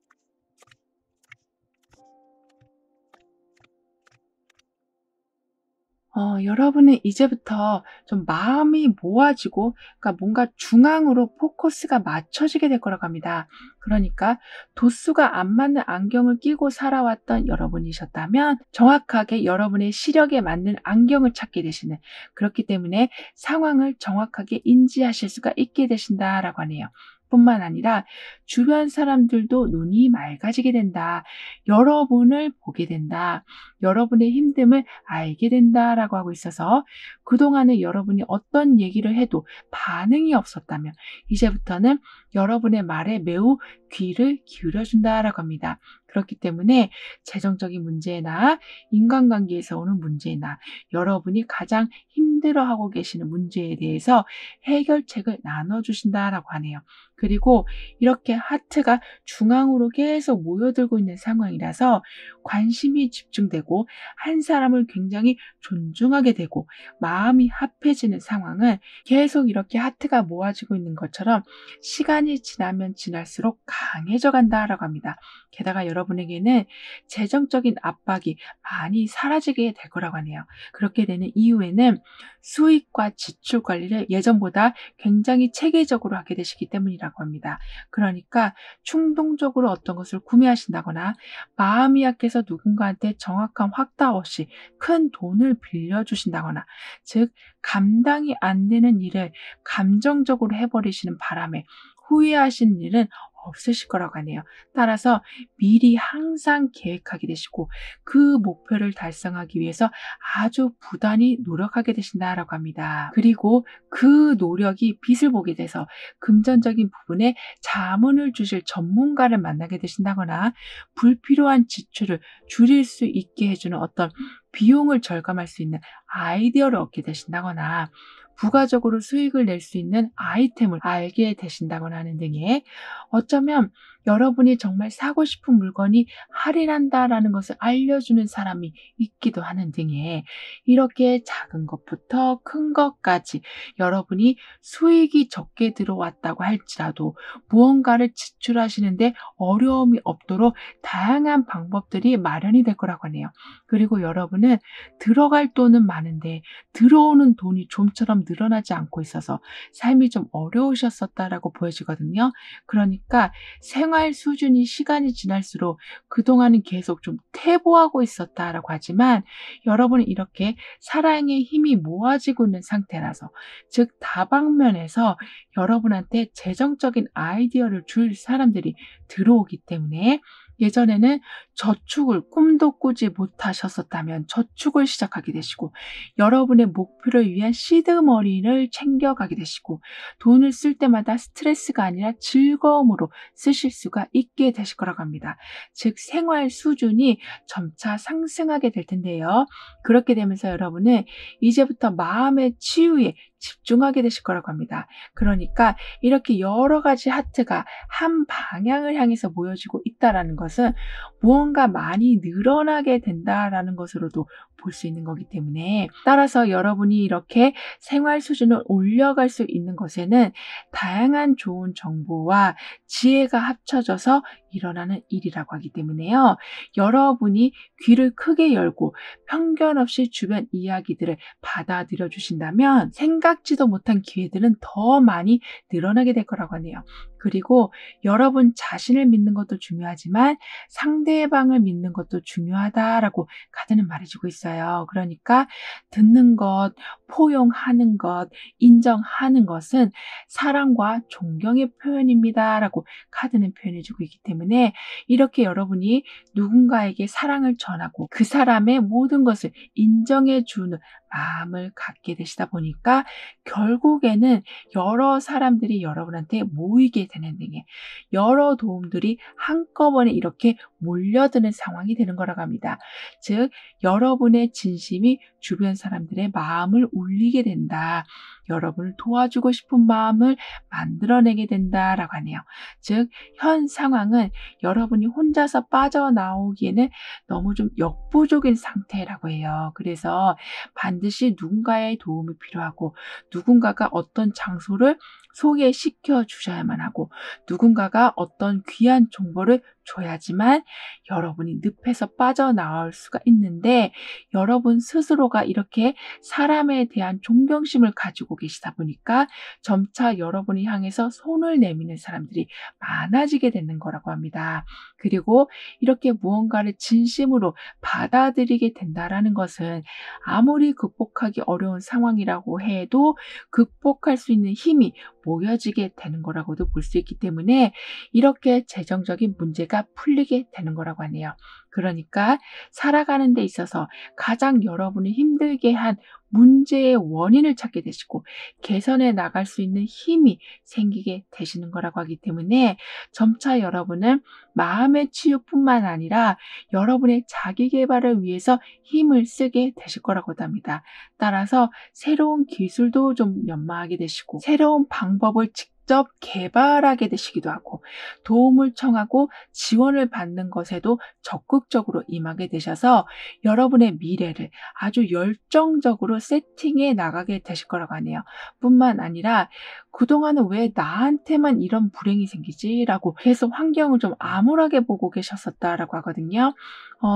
여러분은 이제부터 좀 마음이 모아지고, 그러니까 뭔가 중앙으로 포커스가 맞춰지게 될 거라고 합니다. 그러니까 도수가 안 맞는 안경을 끼고 살아왔던 여러분이셨다면 정확하게 여러분의 시력에 맞는 안경을 찾게 되시는, 그렇기 때문에 상황을 정확하게 인지하실 수가 있게 되신다라고 하네요. 뿐만 아니라 주변 사람들도 눈이 맑아지게 된다. 여러분을 보게 된다. 여러분의 힘듦을 알게 된다라고 하고 있어서 그동안에 여러분이 어떤 얘기를 해도 반응이 없었다면 이제부터는 여러분의 말에 매우 귀를 기울여준다라고 합니다. 그렇기 때문에 재정적인 문제나 인간관계에서 오는 문제나 여러분이 가장 힘들어하고 계시는 문제에 대해서 해결책을 나눠주신다라고 하네요. 그리고 이렇게 하트가 중앙으로 계속 모여들고 있는 상황이라서 관심이 집중되고 한 사람을 굉장히 존중하게 되고 마음이 합해지는 상황은 계속 이렇게 하트가 모아지고 있는 것처럼 시간이 지나면 지날수록 강해져 간다라고 합니다. 게다가 여러분에게는 재정적인 압박이 많이 사라지게 될 거라고 하네요. 그렇게 되는 이유에는 수익과 지출 관리를 예전보다 굉장히 체계적으로 하게 되시기 때문이라고 합니다. 그러니까 충동적으로 어떤 것을 구매하신다거나 마음이 약해서 누군가한테 정확한 확답 없이 큰 돈을 빌려주신다거나, 즉 감당이 안 되는 일을 감정적으로 해버리시는 바람에 후회하시는 일은 없으실 거라고 하네요. 따라서 미리 항상 계획하게 되시고 그 목표를 달성하기 위해서 아주 부단히 노력하게 되신다라고 합니다. 그리고 그 노력이 빛을 보게 돼서 금전적인 부분에 자문을 주실 전문가를 만나게 되신다거나 불필요한 지출을 줄일 수 있게 해주는 어떤 비용을 절감할 수 있는 아이디어를 얻게 되신다거나 부가적으로 수익을 낼 수 있는 아이템을 알게 되신다거나 하는 등의 어쩌면 여러분이 정말 사고 싶은 물건이 할인한다라는 것을 알려주는 사람이 있기도 하는 등의 이렇게 작은 것부터 큰 것까지 여러분이 수익이 적게 들어왔다고 할지라도 무언가를 지출하시는데 어려움이 없도록 다양한 방법들이 마련이 될 거라고 하네요. 그리고 여러분은 들어갈 돈은 많은데 들어오는 돈이 좀처럼 늘어나지 않고 있어서 삶이 좀 어려우셨었다라고 보여지거든요. 그러니까 생활 수준이 시간이 지날수록 그동안은 계속 좀 퇴보하고 있었다라고 하지만 여러분은 이렇게 사랑의 힘이 모아지고 있는 상태라서 즉 다방면에서 여러분한테 재정적인 아이디어를 줄 사람들이 들어오기 때문에 예전에는 저축을 꿈도 꾸지 못하셨었다면 저축을 시작하게 되시고 여러분의 목표를 위한 시드머니를 챙겨가게 되시고 돈을 쓸 때마다 스트레스가 아니라 즐거움으로 쓰실 수가 있게 되실 거라고 합니다. 즉 생활 수준이 점차 상승하게 될 텐데요. 그렇게 되면서 여러분은 이제부터 마음의 치유에 집중하게 되실 거라고 합니다. 그러니까 이렇게 여러 가지 하트가 한 방향을 향해서 모여지고 있다라는 것은 무언가 많이 늘어나게 된다라는 것으로도 볼 수 있는 거기 때문에 따라서 여러분이 이렇게 생활 수준을 올려갈 수 있는 것에는 다양한 좋은 정보와 지혜가 합쳐져서 일어나는 일이라고 하기 때문에요. 여러분이 귀를 크게 열고 편견 없이 주변 이야기들을 받아들여 주신다면 생각지도 못한 기회들은 더 많이 늘어나게 될 거라고 하네요. 그리고 여러분 자신을 믿는 것도 중요하지만 상대방을 믿는 것도 중요하다라고 카드는 말해주고 있어요. 그러니까 듣는 것, 포용하는 것, 인정하는 것은 사랑과 존경의 표현입니다라고 카드는 표현해주고 있기 때문에 이렇게 여러분이 누군가에게 사랑을 전하고 그 사람의 모든 것을 인정해주는 마음을 갖게 되시다 보니까 결국에는 여러 사람들이 여러분한테 모이게 되는 등의 여러 도움들이 한꺼번에 이렇게 몰려드는 상황이 되는 거라고 합니다. 즉 여러분의 진심이 주변 사람들의 마음을 울리게 된다. 여러분을 도와주고 싶은 마음을 만들어내게 된다라고 하네요. 즉 현 상황은 여러분이 혼자서 빠져나오기에는 너무 좀 역부족인 상태라고 해요. 그래서 반드시 누군가의 도움이 필요하고 누군가가 어떤 장소를 소개시켜 주셔야만 하고 누군가가 어떤 귀한 정보를 줘야지만 여러분이 늪에서 빠져나올 수가 있는데 여러분 스스로가 이렇게 사람에 대한 존경심을 가지고 계시다 보니까 점차 여러분을 향해서 손을 내미는 사람들이 많아지게 되는 거라고 합니다. 그리고 이렇게 무언가를 진심으로 받아들이게 된다라는 것은 아무리 극복하기 어려운 상황이라고 해도 극복할 수 있는 힘이 모여지게 되는 거라고도 볼 수 있기 때문에 이렇게 재정적인 문제가 풀리게 되는 거라고 하네요. 그러니까 살아가는 데 있어서 가장 여러분을 힘들게 한 문제의 원인을 찾게 되시고 개선해 나갈 수 있는 힘이 생기게 되시는 거라고 하기 때문에 점차 여러분은 마음의 치유뿐만 아니라 여러분의 자기 개발을 위해서 힘을 쓰게 되실 거라고도 합니다. 따라서 새로운 기술도 좀 연마하게 되시고 새로운 방법을 직접 개발하게 되시기도 하고 도움을 청하고 지원을 받는 것에도 적극적으로 임하게 되셔서 여러분의 미래를 아주 열정적으로 세팅해 나가게 되실 거라고 하네요. 뿐만 아니라 그동안은 왜 나한테만 이런 불행이 생기지? 라고 계속 환경을 좀 암울하게 보고 계셨었다라고 하거든요.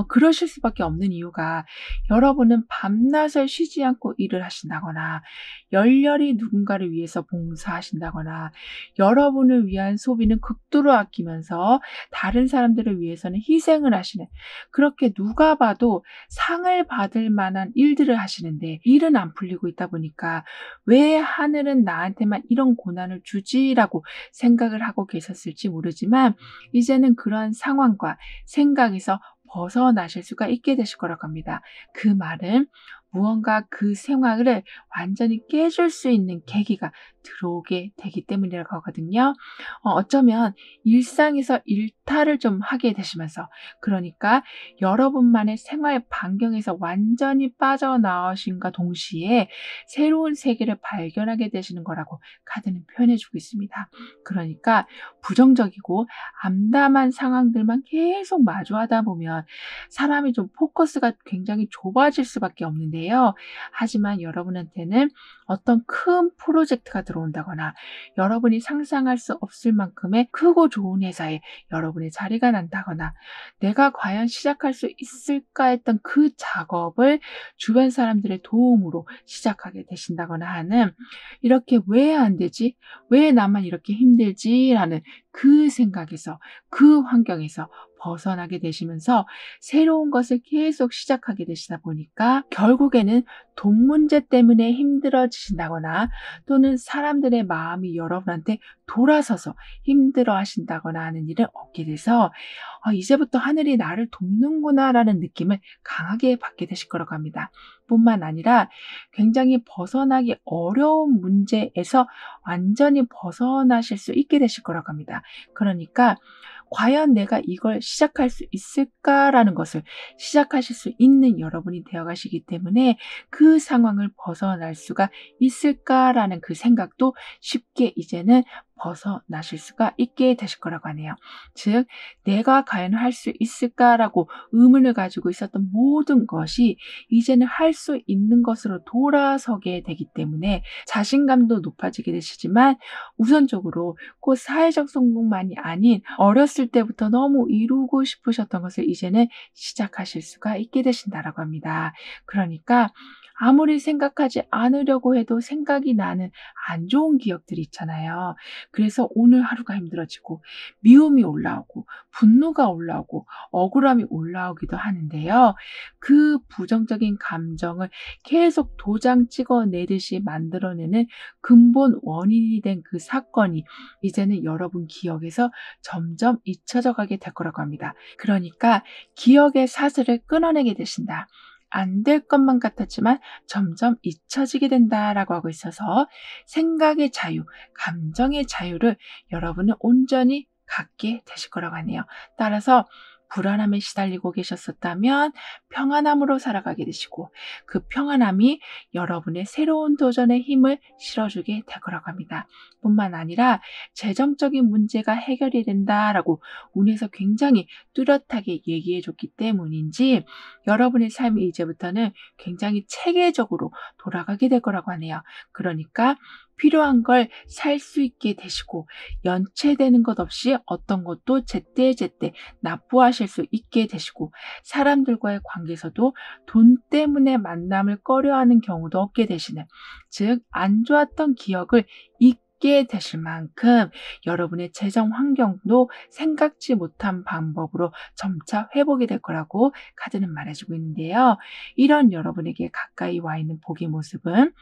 그러실 수밖에 없는 이유가 여러분은 밤낮을 쉬지 않고 일을 하신다거나 열렬히 누군가를 위해서 봉사하신다거나 여러분을 위한 소비는 극도로 아끼면서 다른 사람들을 위해서는 희생을 하시는, 그렇게 누가 봐도 상을 받을 만한 일들을 하시는데 일은 안 풀리고 있다 보니까 '왜 하늘은 나한테만 이런 고난을 주지?'라고 생각을 하고 계셨을지 모르지만 이제는 그러한 상황과 생각에서 벗어나실 수가 있게 되실 거라고 합니다. 그 말은 무언가 그 생활을 완전히 깨줄 수 있는 계기가 들어오게 되기 때문이라고 하거든요. 어쩌면 일상에서 일탈을 좀 하게 되시면서, 그러니까 여러분만의 생활 반경에서 완전히 빠져나오신과 동시에 새로운 세계를 발견하게 되시는 거라고 카드는 표현해 주고 있습니다. 그러니까 부정적이고 암담한 상황들만 계속 마주하다 보면 사람이 좀 포커스가 굉장히 좁아질 수밖에 없는데요. 하지만 여러분한테는 어떤 큰 프로젝트가 들어온다거나 여러분이 상상할 수 없을 만큼의 크고 좋은 회사에 여러분의 자리가 난다거나 내가 과연 시작할 수 있을까 했던 그 작업을 주변 사람들의 도움으로 시작하게 되신다거나 하는, 이렇게 '왜 안 되지? 왜 나만 이렇게 힘들지?'라는 그 생각에서, 그 환경에서 벗어나게 되시면서 새로운 것을 계속 시작하게 되시다 보니까 결국에는 돈 문제 때문에 힘들어지신다거나 또는 사람들의 마음이 여러분한테 돌아서서 힘들어하신다거나 하는 일을 얻게 돼서 '이제부터 하늘이 나를 돕는구나.'라는 느낌을 강하게 받게 되실 거라고 합니다. 뿐만 아니라 굉장히 벗어나기 어려운 문제에서 완전히 벗어나실 수 있게 되실 거라고 합니다. 그러니까 '과연 내가 이걸 시작할 수 있을까?'라는 것을 시작하실 수 있는 여러분이 되어 가시기 때문에 '그 상황을 벗어날 수가 있을까?'라는 그 생각도 쉽게 이제는 벗어나실 수가 있게 되실 거라고 하네요. 즉 '내가 과연 할 수 있을까?'라고 의문을 가지고 있었던 모든 것이 이제는 할 수 있는 것으로 돌아서게 되기 때문에 자신감도 높아지게 되시지만 우선적으로 꼭 사회적 성공만이 아닌 어렸을 때부터 너무 이루고 싶으셨던 것을 이제는 시작하실 수가 있게 되신다라고 합니다. 그러니까 아무리 생각하지 않으려고 해도 생각이 나는 안 좋은 기억들이 있잖아요. 그래서 오늘 하루가 힘들어지고 미움이 올라오고 분노가 올라오고 억울함이 올라오기도 하는데요. 그 부정적인 감정을 계속 도장 찍어내듯이 만들어내는 근본 원인이 된 그 사건이 이제는 여러분 기억에서 점점 잊혀져 가게 될 거라고 합니다. 그러니까 기억의 사슬을 끊어내게 되신다. 안 될 것만 같았지만 점점 잊혀지게 된다라고 하고 있어서 생각의 자유, 감정의 자유를 여러분은 온전히 갖게 되실 거라고 하네요. 따라서 불안함에 시달리고 계셨었다면 평안함으로 살아가게 되시고 그 평안함이 여러분의 새로운 도전에 힘을 실어주게 될 거라고 합니다. 뿐만 아니라 재정적인 문제가 해결이 된다라고 운에서 굉장히 뚜렷하게 얘기해 줬기 때문인지 여러분의 삶이 이제부터는 굉장히 체계적으로 돌아가게 될 거라고 하네요. 그러니까 필요한 걸 살 수 있게 되시고 연체되는 것 없이 어떤 것도 제때제때 납부하실 수 있게 되시고 사람들과의 관계에서도 돈 때문에 만남을 꺼려하는 경우도 없게 되시는, 즉 안 좋았던 기억을 잊게 되실 만큼 여러분의 재정 환경도 생각지 못한 방법으로 점차 회복이 될 거라고 카드는 말해주고 있는데요. 이런 여러분에게 가까이 와 있는 복의 모습은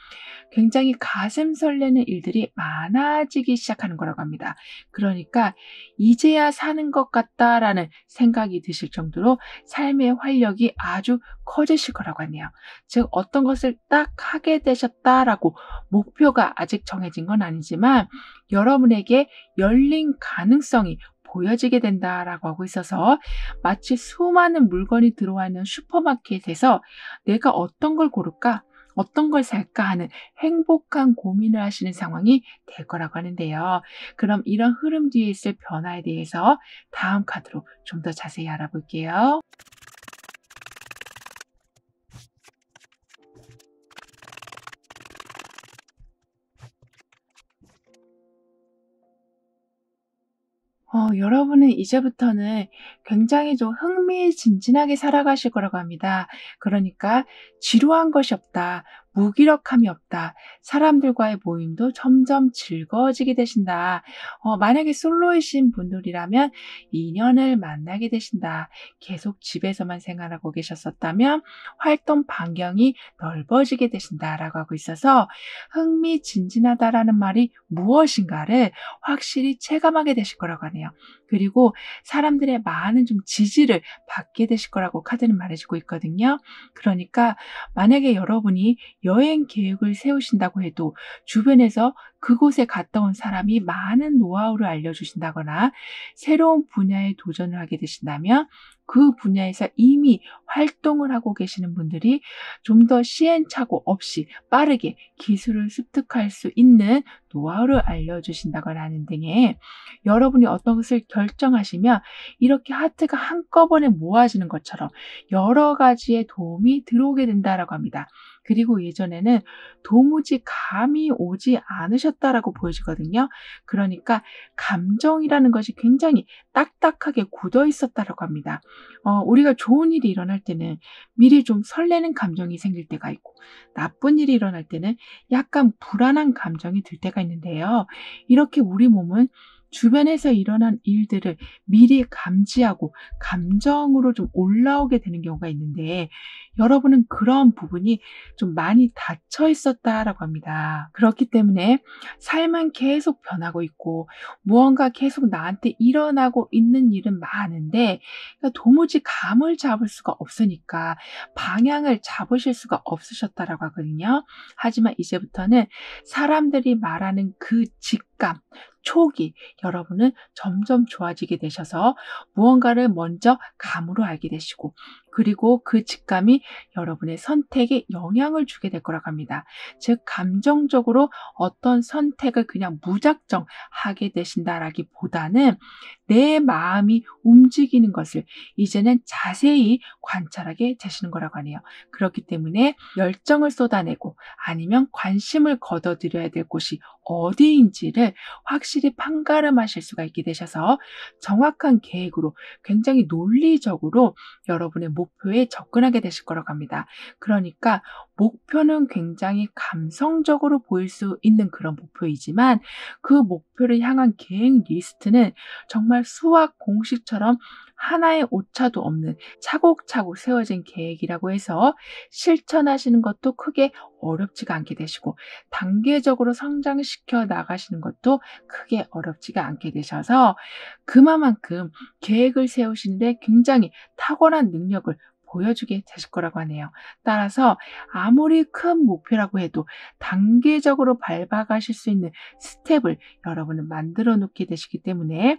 굉장히 가슴 설레는 일들이 많아지기 시작하는 거라고 합니다. 그러니까 '이제야 사는 것 같다.'라는 생각이 드실 정도로 삶의 활력이 아주 커지실 거라고 하네요. 즉 어떤 것을 딱 하게 되셨다라고 목표가 아직 정해진 건 아니지만 여러분에게 열린 가능성이 보여지게 된다라고 하고 있어서 마치 수많은 물건이 들어와 있는 슈퍼마켓에서 '내가 어떤 걸 고를까? 어떤 걸 살까?' 하는 행복한 고민을 하시는 상황이 될 거라고 하는데요. 그럼 이런 흐름 뒤에 있을 변화에 대해서 다음 카드로 좀 더 자세히 알아볼게요. 여러분은 이제부터는 굉장히 좀 흥미진진하게 살아가실 거라고 합니다. 그러니까 지루한 것이 없다. 무기력함이 없다. 사람들과의 모임도 점점 즐거워지게 되신다. 만약에 솔로이신 분들이라면 인연을 만나게 되신다. 계속 집에서만 생활하고 계셨었다면 활동 반경이 넓어지게 되신다라고 하고 있어서 흥미진진하다라는 말이 무엇인가를 확실히 체감하게 되실 거라고 하네요. 그리고 사람들의 많은 좀 지지를 받게 되실 거라고 카드는 말해주고 있거든요. 그러니까 만약에 여러분이 여행 계획을 세우신다고 해도 주변에서 그곳에 갔다 온 사람이 많은 노하우를 알려주신다거나 새로운 분야에 도전을 하게 되신다면 그 분야에서 이미 활동을 하고 계시는 분들이 좀 더 시행착오 없이 빠르게 기술을 습득할 수 있는 노하우를 알려주신다거나 하는 등의 여러분이 어떤 것을 결정하시면 이렇게 하트가 한꺼번에 모아지는 것처럼 여러 가지의 도움이 들어오게 된다라고 합니다. 그리고 예전에는 도무지 감이 오지 않으셨다라고 보여지거든요. 그러니까 감정이라는 것이 굉장히 딱딱하게 굳어 있었다라고 합니다. 우리가 좋은 일이 일어날 때는 미리 좀 설레는 감정이 생길 때가 있고 나쁜 일이 일어날 때는 약간 불안한 감정이 들 때가 있는데요. 이렇게 우리 몸은 주변에서 일어난 일들을 미리 감지하고 감정으로 좀 올라오게 되는 경우가 있는데 여러분은 그런 부분이 좀 많이 닫혀 있었다라고 합니다. 그렇기 때문에 삶은 계속 변하고 있고 무언가 계속 나한테 일어나고 있는 일은 많은데 그러니까 도무지 감을 잡을 수가 없으니까 방향을 잡으실 수가 없으셨다라고 하거든요. 하지만 이제부터는 사람들이 말하는 그 직감, 촉이 여러분은 점점 좋아지게 되셔서 무언가를 먼저 감으로 알게 되시고 그리고 그 직감이 여러분의 선택에 영향을 주게 될 거라고 합니다. 즉 감정적으로 어떤 선택을 그냥 무작정 하게 되신다라기보다는 내 마음이 움직이는 것을 이제는 자세히 관찰하게 되시는 거라고 하네요. 그렇기 때문에 열정을 쏟아내고 아니면 관심을 걷어들여야 될 곳이 어디인지를 확실히 판가름하실 수가 있게 되셔서 정확한 계획으로 굉장히 논리적으로 여러분의 목표에 접근하게 되실 거라고 합니다. 그러니까 목표는 굉장히 감성적으로 보일 수 있는 그런 목표이지만 그 목표를 향한 계획 리스트는 정말 수학 공식처럼 하나의 오차도 없는 차곡차곡 세워진 계획이라고 해서 실천하시는 것도 크게 어렵지가 않게 되시고 단계적으로 성장시켜 나가시는 것도 크게 어렵지가 않게 되셔서 그만큼 계획을 세우시는데 굉장히 탁월한 능력을 보여주게 되실 거라고 하네요. 따라서 아무리 큰 목표라고 해도 단계적으로 밟아가실 수 있는 스텝을 여러분은 만들어 놓게 되시기 때문에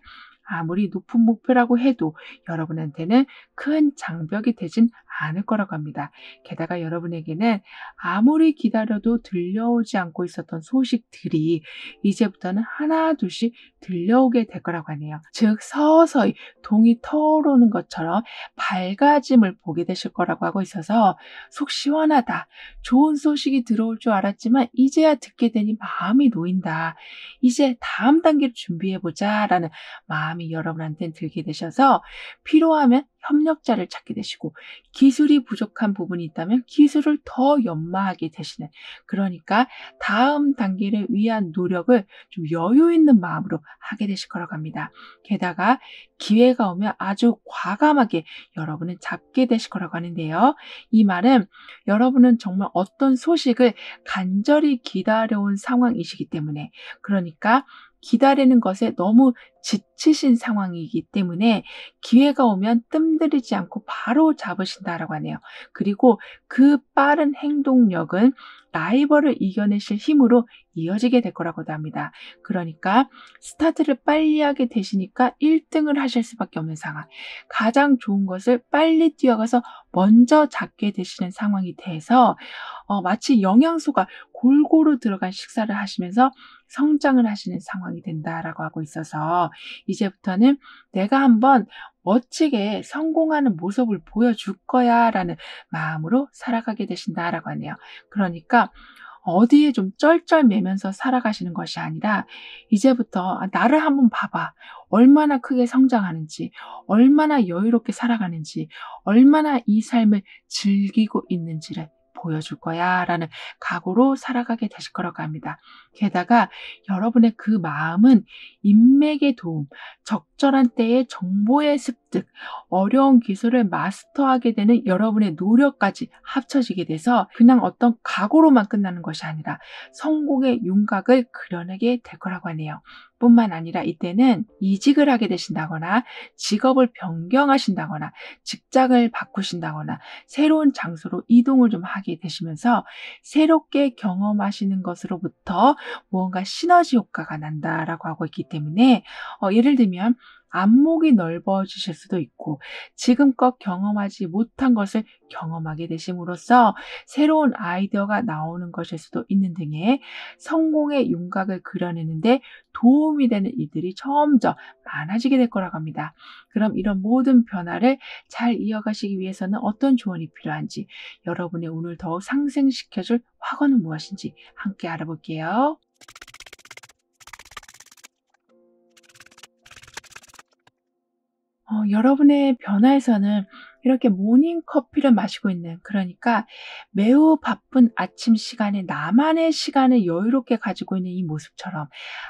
아무리 높은 목표라고 해도 여러분한테는 큰 장벽이 되진 않을 거라고 합니다. 게다가 여러분에게는 아무리 기다려도 들려오지 않고 있었던 소식들이 이제부터는 하나둘씩 들려오게 될 거라고 하네요. 즉 서서히 동이 터오르는 것처럼 밝아짐을 보게 되실 거라고 하고 있어서 속 시원하다. 좋은 소식이 들어올 줄 알았지만 이제야 듣게 되니 마음이 놓인다. 이제 다음 단계를 준비해보자 라는 마음이 여러분한테는 들게 되셔서 필요하면 협력자를 찾게 되시고 기술이 부족한 부분이 있다면 기술을 더 연마하게 되시는 그러니까 다음 단계를 위한 노력을 좀 여유 있는 마음으로 하게 되실 거라고 합니다. 게다가 기회가 오면 아주 과감하게 여러분은 잡게 되실 거라고 하는데요. 이 말은 여러분은 정말 어떤 소식을 간절히 기다려온 상황이시기 때문에 그러니까 기다리는 것에 너무 지치신 상황이기 때문에 기회가 오면 뜸들이지 않고 바로 잡으신다라고 하네요. 그리고 그 빠른 행동력은 라이벌을 이겨내실 힘으로 이어지게 될 거라고도 합니다. 그러니까 스타트를 빨리 하게 되시니까 1등을 하실 수밖에 없는 상황. 가장 좋은 것을 빨리 뛰어가서 먼저 잡게 되시는 상황이 돼서 마치 영양소가 골고루 들어간 식사를 하시면서 성장을 하시는 상황이 된다라고 하고 있어서 이제부터는 내가 한번 멋지게 성공하는 모습을 보여줄 거야 라는 마음으로 살아가게 되신다라고 하네요. 그러니까 어디에 좀 쩔쩔매면서 살아가시는 것이 아니라 이제부터 나를 한번 봐봐. 얼마나 크게 성장하는지, 얼마나 여유롭게 살아가는지, 얼마나 이 삶을 즐기고 있는지를 보여줄 거야 라는 각오로 살아가게 되실 거라고 합니다. 게다가 여러분의 그 마음은 인맥의 도움, 적절한 때에 정보의 습득, 어려운 기술을 마스터하게 되는 여러분의 노력까지 합쳐지게 돼서 그냥 어떤 각오로만 끝나는 것이 아니라 성공의 윤곽을 그려내게 될 거라고 하네요. 뿐만 아니라 이때는 이직을 하게 되신다거나 직업을 변경하신다거나 직장을 바꾸신다거나 새로운 장소로 이동을 좀 하게 되시면서 새롭게 경험하시는 것으로부터 무언가 시너지 효과가 난다라고 하고 있기 때문에 예를 들면 안목이 넓어지실 수도 있고 지금껏 경험하지 못한 것을 경험하게 되심으로써 새로운 아이디어가 나오는 것일 수도 있는 등의 성공의 윤곽을 그려내는데 도움이 되는 일들이 점점 많아지게 될 거라고 합니다. 그럼 이런 모든 변화를 잘 이어가시기 위해서는 어떤 조언이 필요한지, 여러분의 운을 더욱 상승시켜줄 확언은 무엇인지 함께 알아볼게요. 여러분의 변화에서는 이렇게 모닝 커피를 마시고 있는, 그러니까 매우 바쁜 아침 시간에 나만의 시간을 여유롭게 가지고 있는 이 모습처럼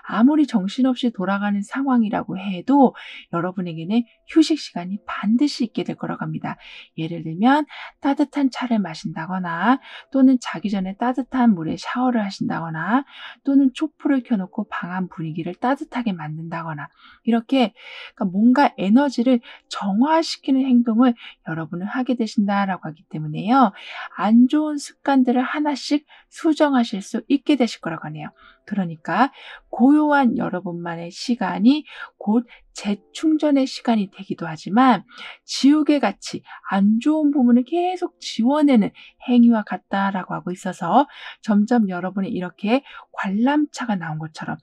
아무리 정신없이 돌아가는 상황이라고 해도 여러분에게는 휴식 시간이 반드시 있게 될 거라고 합니다. 예를 들면 따뜻한 차를 마신다거나 또는 자기 전에 따뜻한 물에 샤워를 하신다거나 또는 촛불을 켜놓고 방 안 분위기를 따뜻하게 만든다거나 이렇게, 그러니까 뭔가 에너지를 정화시키는 행동을 여러분은 하게 되신다라고 하기 때문에요. 안 좋은 습관들을 하나씩 수정하실 수 있게 되실 거라고 하네요. 그러니까 고요한 여러분만의 시간이 곧 재충전의 시간이 되기도 하지만 지옥의 같이 안 좋은 부분을 계속 지워내는 행위와 같다라고 하고 있어서 점점 여러분이 이렇게 관람차가 나온 것처럼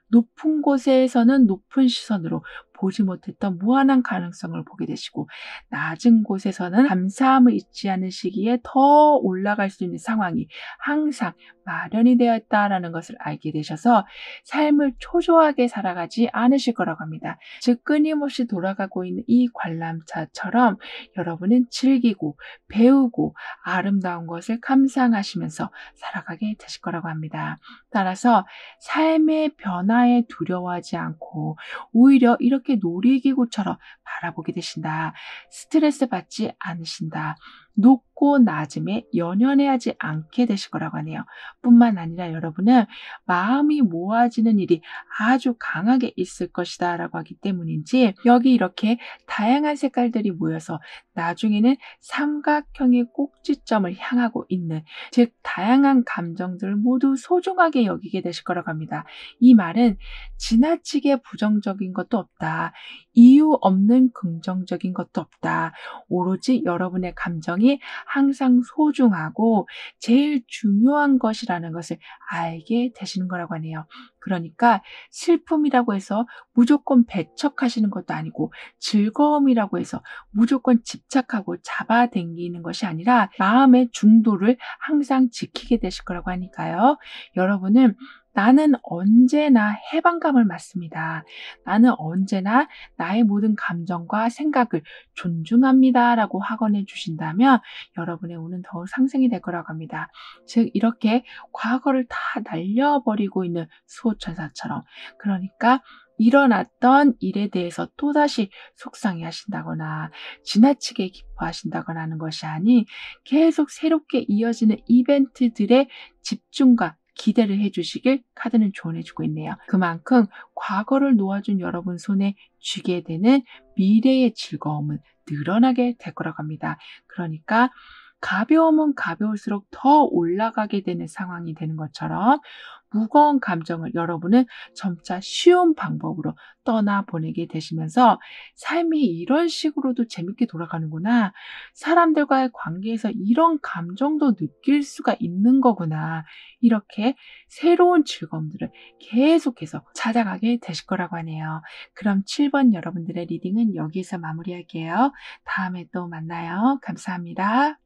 높은 곳에서는 높은 시선으로 보지 못했던 무한한 가능성을 보게 되시고 낮은 곳에서는 감사함을 잊지 않는 시기에 더 올라갈 수 있는 상황이 항상 마련이 되어 있다라는 것을 알게 되셔서 삶을 초조하게 살아가지 않으실 거라고 합니다. 즉 끊임없이 돌아가고 있는 이 관람차처럼 여러분은 즐기고 배우고 아름다운 것을 감상하시면서 살아가게 되실 거라고 합니다. 따라서 삶의 변화에 두려워하지 않고 오히려 이렇게 놀이기구처럼 바라보게 되신다. 스트레스 받지 않으신다. 높고 낮음에 연연해하지 않게 되실 거라고 하네요. 뿐만 아니라 여러분은 마음이 모아지는 일이 아주 강하게 있을 것이다 라고 하기 때문인지 여기 이렇게 다양한 색깔들이 모여서 나중에는 삼각형의 꼭지점을 향하고 있는, 즉 다양한 감정들을 모두 소중하게 여기게 되실 거라고 합니다. 이 말은 지나치게 부정적인 것도 없다. 이유 없는 긍정적인 것도 없다. 오로지 여러분의 감정이 항상 소중하고 제일 중요한 것이라는 것을 알게 되시는 거라고 하네요. 그러니까 슬픔이라고 해서 무조건 배척하시는 것도 아니고 즐거움이라고 해서 무조건 집착하고 잡아당기는 것이 아니라 마음의 중도를 항상 지키게 되실 거라고 하니까요. 여러분은 나는 언제나 해방감을 맞습니다. 나는 언제나 나의 모든 감정과 생각을 존중합니다. 라고 확언해 주신다면 여러분의 운은 더욱 상승이 될 거라고 합니다. 즉 이렇게 과거를 다 날려버리고 있는 수호천사처럼, 그러니까 일어났던 일에 대해서 또다시 속상해 하신다거나 지나치게 기뻐하신다거나 하는 것이 아닌 계속 새롭게 이어지는 이벤트들의 집중과 기대를 해주시길 카드는 조언해주고 있네요. 그만큼 과거를 놓아준 여러분 손에 쥐게 되는 미래의 즐거움은 늘어나게 될 거라고 합니다. 그러니까 가벼우면 가벼울수록 더 올라가게 되는 상황이 되는 것처럼 무거운 감정을 여러분은 점차 쉬운 방법으로 떠나보내게 되시면서 삶이 이런 식으로도 재밌게 돌아가는구나. 사람들과의 관계에서 이런 감정도 느낄 수가 있는 거구나. 이렇게 새로운 즐거움들을 계속해서 찾아가게 되실 거라고 하네요. 그럼 7번 여러분들의 리딩은 여기서 마무리할게요. 다음에 또 만나요. 감사합니다.